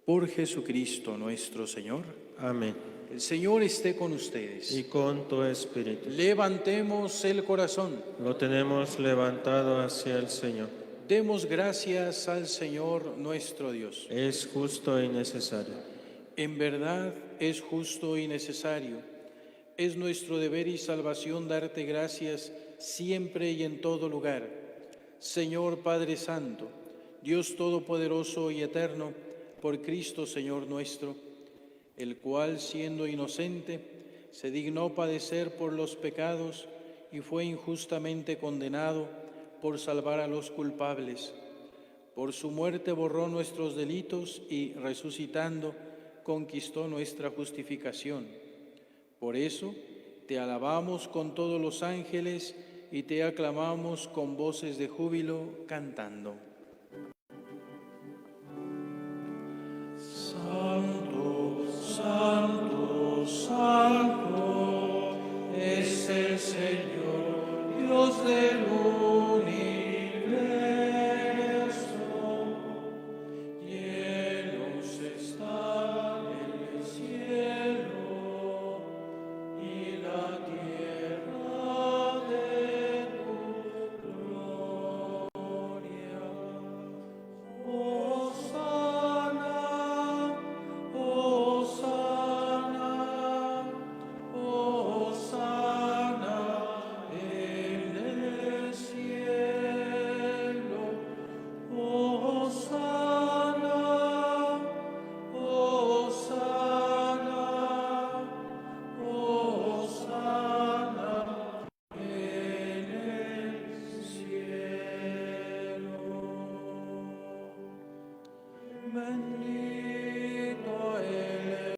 Por Jesucristo nuestro Señor. Amén. El Señor esté con ustedes. Y con tu espíritu. Levantemos el corazón. Lo tenemos levantado hacia el Señor. Demos gracias al Señor nuestro Dios. Es justo y necesario. En verdad es justo y necesario. Es nuestro deber y salvación darte gracias siempre y en todo lugar, Señor Padre Santo, Dios Todopoderoso y Eterno, por Cristo Señor nuestro, el cual, siendo inocente, se dignó padecer por los pecados y fue injustamente condenado por salvar a los culpables. Por su muerte borró nuestros delitos y, resucitando, conquistó nuestra justificación. Por eso, te alabamos con todos los ángeles y te aclamamos con voces de júbilo, cantando. Santo, santo, santo, es el Señor, Dios del universo. Llenos están el cielo y la tierra de tu gloria. Hosana, Hosana, Hosana en el cielo. Hosana, Hosana, Hosana en el cielo. Bendito el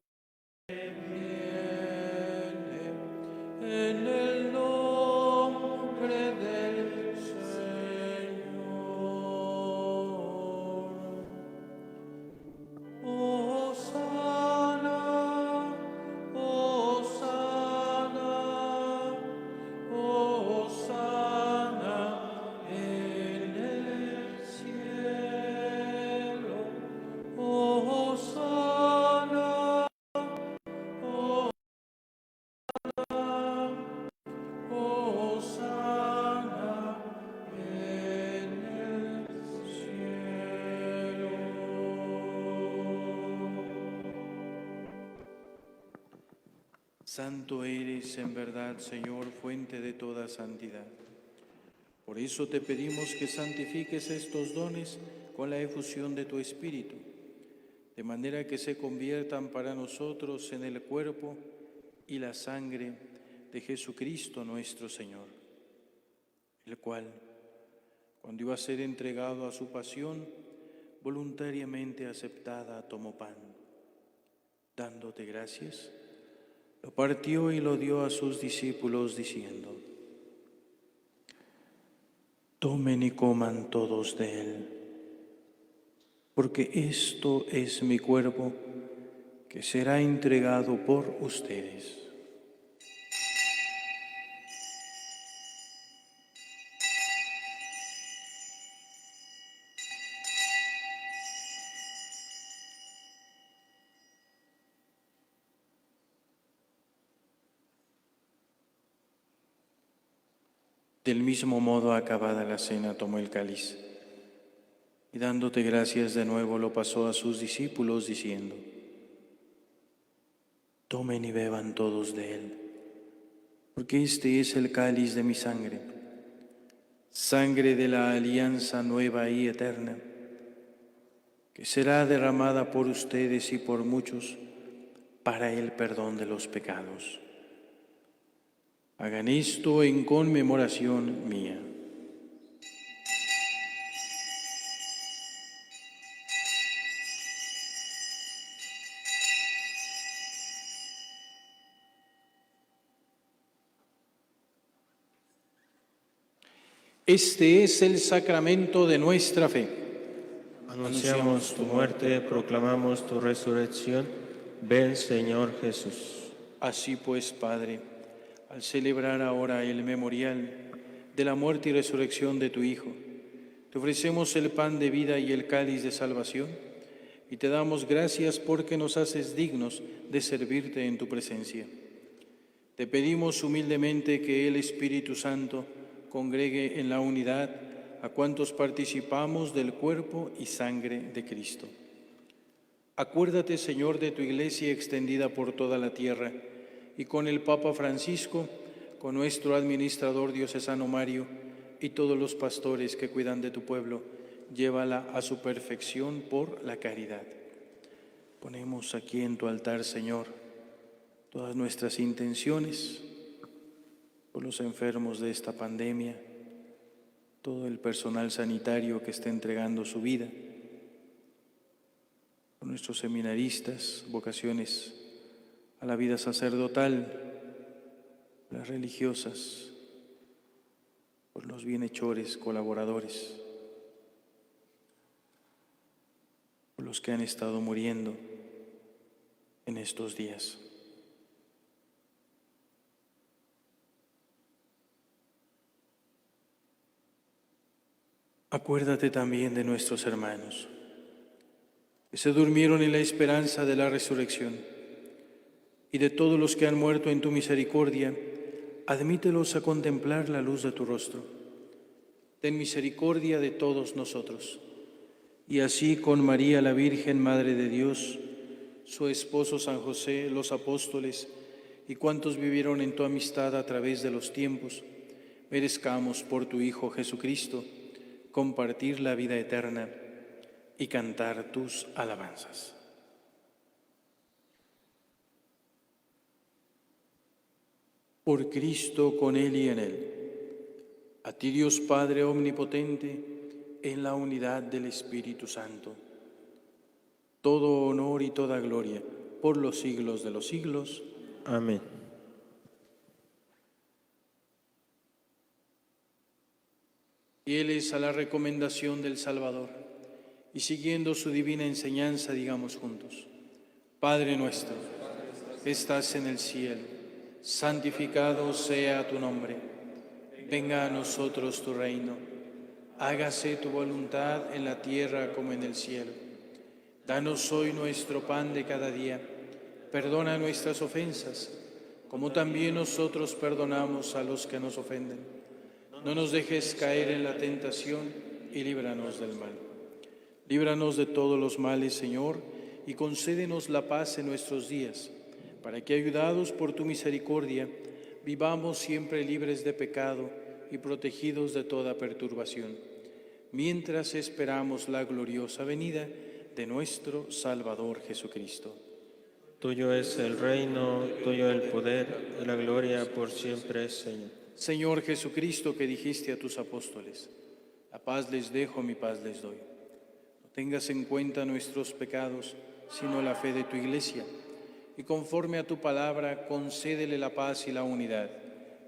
que viene en el nombre del Señor. Hosana, Hosana, Hosana en el cielo. Hosana, Hosana en el cielo. Santo eres en verdad, Señor, fuente de toda santidad. Por eso te pedimos que santifiques estos dones con la efusión de tu Espíritu, de manera que se conviertan para nosotros en el cuerpo y la sangre de Jesucristo nuestro Señor, el cual, cuando iba a ser entregado a su pasión, voluntariamente aceptada, tomó pan. Dándote gracias, lo partió y lo dio a sus discípulos, diciendo: Tomen y coman todos de él, porque esto es mi cuerpo, que será entregado por ustedes. Del mismo modo, acabada la cena, tomó el cáliz y dándote gracias de nuevo lo pasó a sus discípulos, diciendo: Tomen y beban todos de él, porque este es el cáliz de mi sangre, sangre de la alianza nueva y eterna, que será derramada por ustedes y por muchos para el perdón de los pecados. Hagan esto en conmemoración mía. Este es el sacramento de nuestra fe. Anunciamos tu muerte, proclamamos tu resurrección. Ven, Señor Jesús. Así pues, Padre, al celebrar ahora el memorial de la muerte y resurrección de tu Hijo, te ofrecemos el pan de vida y el cáliz de salvación, y te damos gracias porque nos haces dignos de servirte en tu presencia. Te pedimos humildemente que el Espíritu Santo congregue en la unidad a cuantos participamos del cuerpo y sangre de Cristo. Acuérdate, Señor, de tu Iglesia extendida por toda la tierra, y con el Papa Francisco, con nuestro administrador diocesano Mario, y todos los pastores que cuidan de tu pueblo, llévala a su perfección por la caridad. Ponemos aquí en tu altar, Señor, todas nuestras intenciones por los enfermos de esta pandemia, todo el personal sanitario que está entregando su vida, por nuestros seminaristas, vocaciones a la vida sacerdotal, las religiosas, por los bienhechores, colaboradores, por los que han estado muriendo en estos días. Acuérdate también de nuestros hermanos que se durmieron en la esperanza de la resurrección y de todos los que han muerto en tu misericordia. Admítelos a contemplar la luz de tu rostro. Ten misericordia de todos nosotros. Y así con María la Virgen, Madre de Dios, su esposo San José, los apóstoles y cuantos vivieron en tu amistad a través de los tiempos, merezcamos por tu Hijo Jesucristo compartir la vida eterna y cantar tus alabanzas. Por Cristo, con Él y en Él, a ti Dios Padre Omnipotente, en la unidad del Espíritu Santo, todo honor y toda gloria por los siglos de los siglos. Amén. Fieles a la recomendación del Salvador y siguiendo su divina enseñanza, digamos juntos: Padre nuestro, que estás en el cielo, santificado sea tu nombre. Venga a nosotros tu reino. Hágase tu voluntad en la tierra como en el cielo. Danos hoy nuestro pan de cada día. Perdona nuestras ofensas, como también nosotros perdonamos a los que nos ofenden. No nos dejes caer en la tentación y líbranos del mal. Líbranos de todos los males, Señor, y concédenos la paz en nuestros días, para que, ayudados por tu misericordia, vivamos siempre libres de pecado y protegidos de toda perturbación, mientras esperamos la gloriosa venida de nuestro Salvador Jesucristo. Tuyo es el reino, tuyo el poder y la gloria por siempre, Señor. Señor Jesucristo, que dijiste a tus apóstoles: la paz les dejo, mi paz les doy. No tengas en cuenta nuestros pecados, sino la fe de tu Iglesia. Y conforme a tu palabra, concédele la paz y la unidad,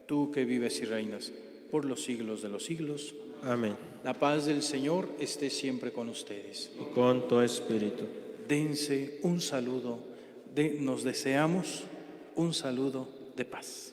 tú que vives y reinas por los siglos de los siglos. Amén. La paz del Señor esté siempre con ustedes. Y con tu espíritu. Dense un saludo, nos deseamos un saludo de paz.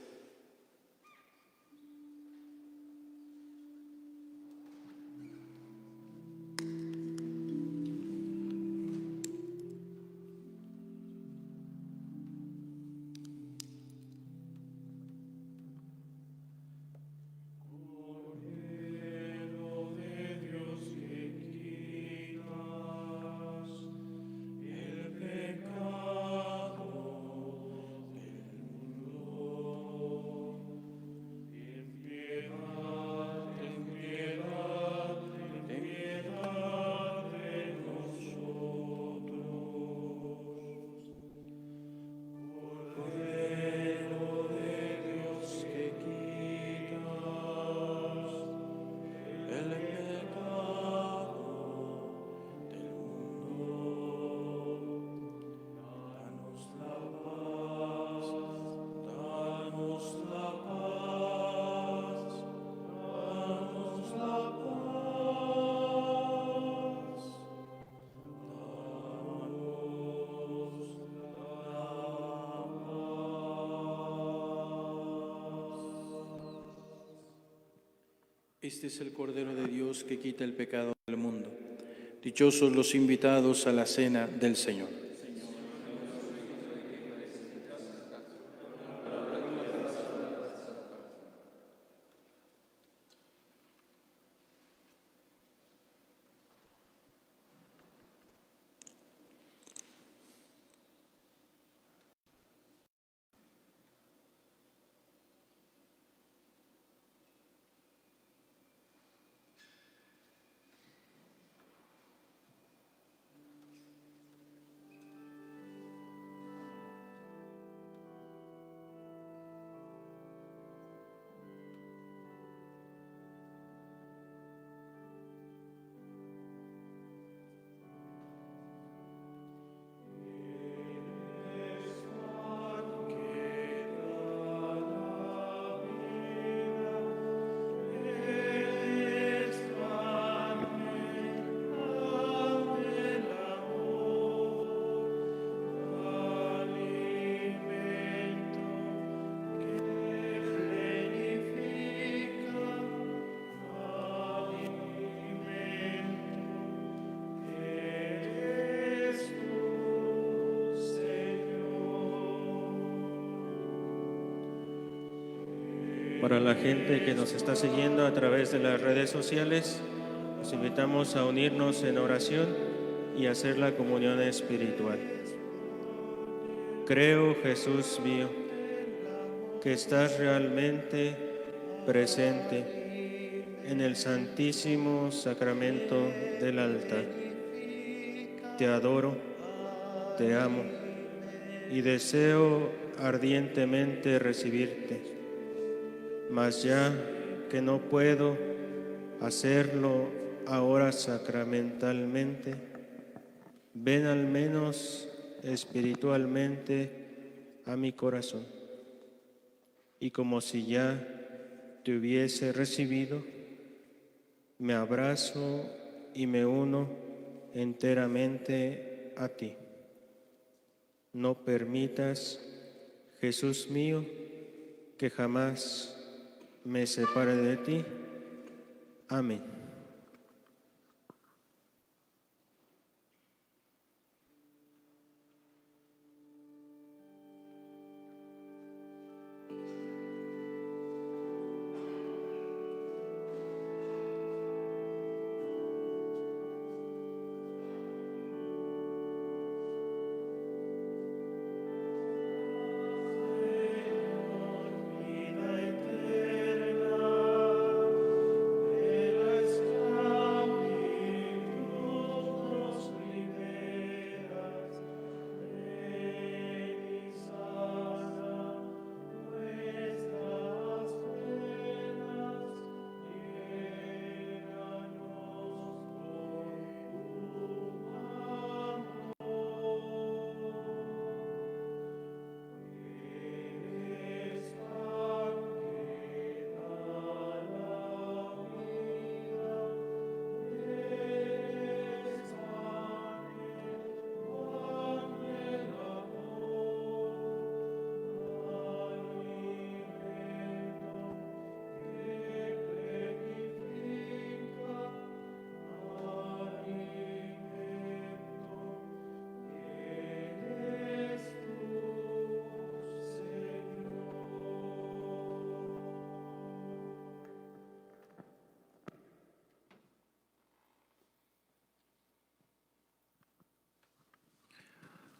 Este es el Cordero de Dios que quita el pecado del mundo. Dichosos los invitados a la cena del Señor. Para la gente que nos está siguiendo a través de las redes sociales, los invitamos a unirnos en oración y hacer la comunión espiritual. Creo, Jesús mío, que estás realmente presente en el santísimo sacramento del altar. Te adoro, te amo y deseo ardientemente recibirte. Mas ya que no puedo hacerlo ahora sacramentalmente, ven al menos espiritualmente a mi corazón. Y como si ya te hubiese recibido, me abrazo y me uno enteramente a ti. No permitas, Jesús mío, que jamás me separe de ti. Amén.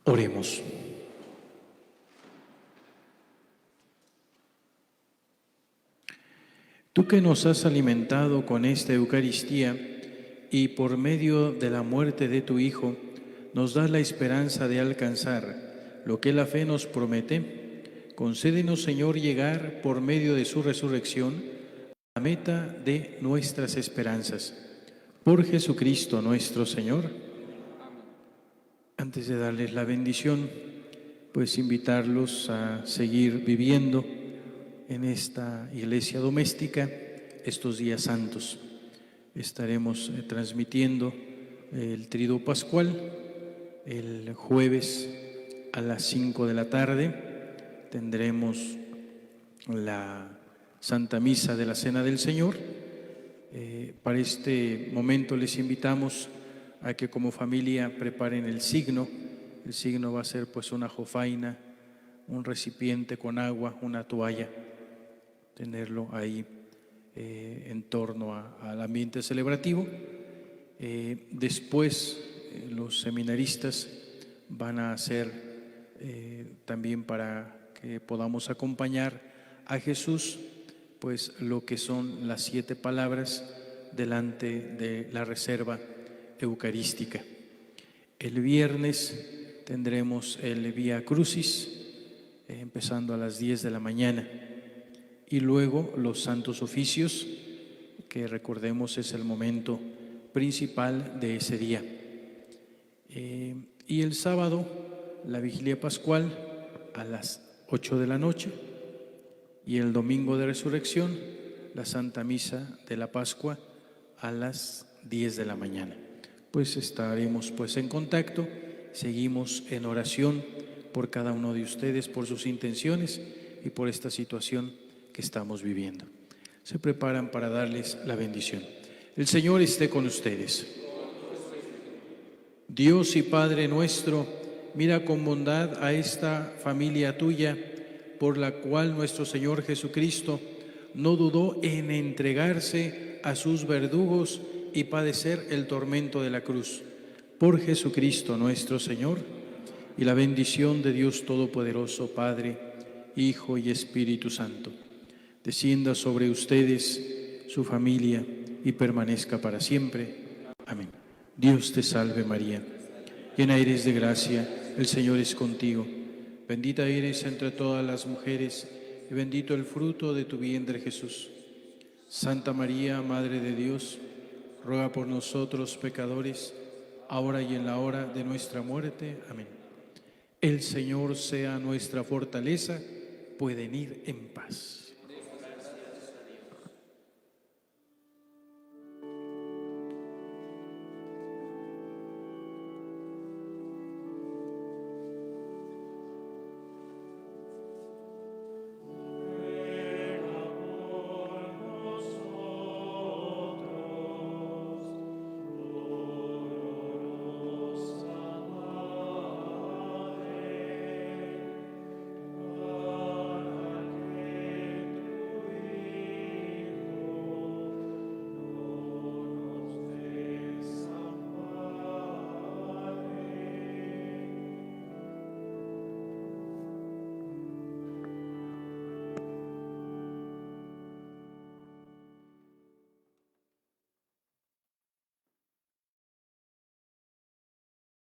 Oremos. Tú que nos has alimentado con esta Eucaristía y por medio de la muerte de tu Hijo nos das la esperanza de alcanzar lo que la fe nos promete, concédenos, Señor, llegar por medio de su resurrección a la meta de nuestras esperanzas. Por Jesucristo nuestro Señor. Antes de darles la bendición, pues invitarlos a seguir viviendo en esta iglesia doméstica estos días santos. Estaremos transmitiendo el Triduo Pascual el jueves a las 5 de la tarde. Tendremos la Santa Misa de la Cena del Señor. Para este momento les invitamos a que como familia preparen el signo. El signo va a ser pues una jofaina, un recipiente con agua, una toalla, tenerlo ahí en torno al ambiente celebrativo. Después los seminaristas van a hacer también, para que podamos acompañar a Jesús, pues lo que son las 7 palabras delante de la reserva eucarística. El viernes tendremos el Vía Crucis, empezando a las 10 de la mañana, y luego los santos oficios, que recordemos es el momento principal de ese día. Y el sábado, la Vigilia Pascual a las 8 de la noche, y el domingo de Resurrección, la Santa Misa de la Pascua a las 10 de la mañana. Pues estaremos pues en contacto, seguimos en oración por cada uno de ustedes, por sus intenciones y por esta situación que estamos viviendo. Se preparan para darles la bendición. El Señor esté con ustedes. Dios y Padre nuestro, mira con bondad a esta familia tuya, por la cual nuestro Señor Jesucristo, no dudó en entregarse a sus verdugos y padecer el tormento de la cruz. Por Jesucristo nuestro Señor, y la bendición de Dios Todopoderoso, Padre, Hijo y Espíritu Santo, descienda sobre ustedes, su familia, y permanezca para siempre. Amén. Dios te salve María, llena eres de gracia, el Señor es contigo. Bendita eres entre todas las mujeres, y bendito el fruto de tu vientre Jesús. Santa María, Madre de Dios, ruega por nosotros pecadores, ahora y en la hora de nuestra muerte. Amén. El Señor sea nuestra fortaleza, pueden ir en paz.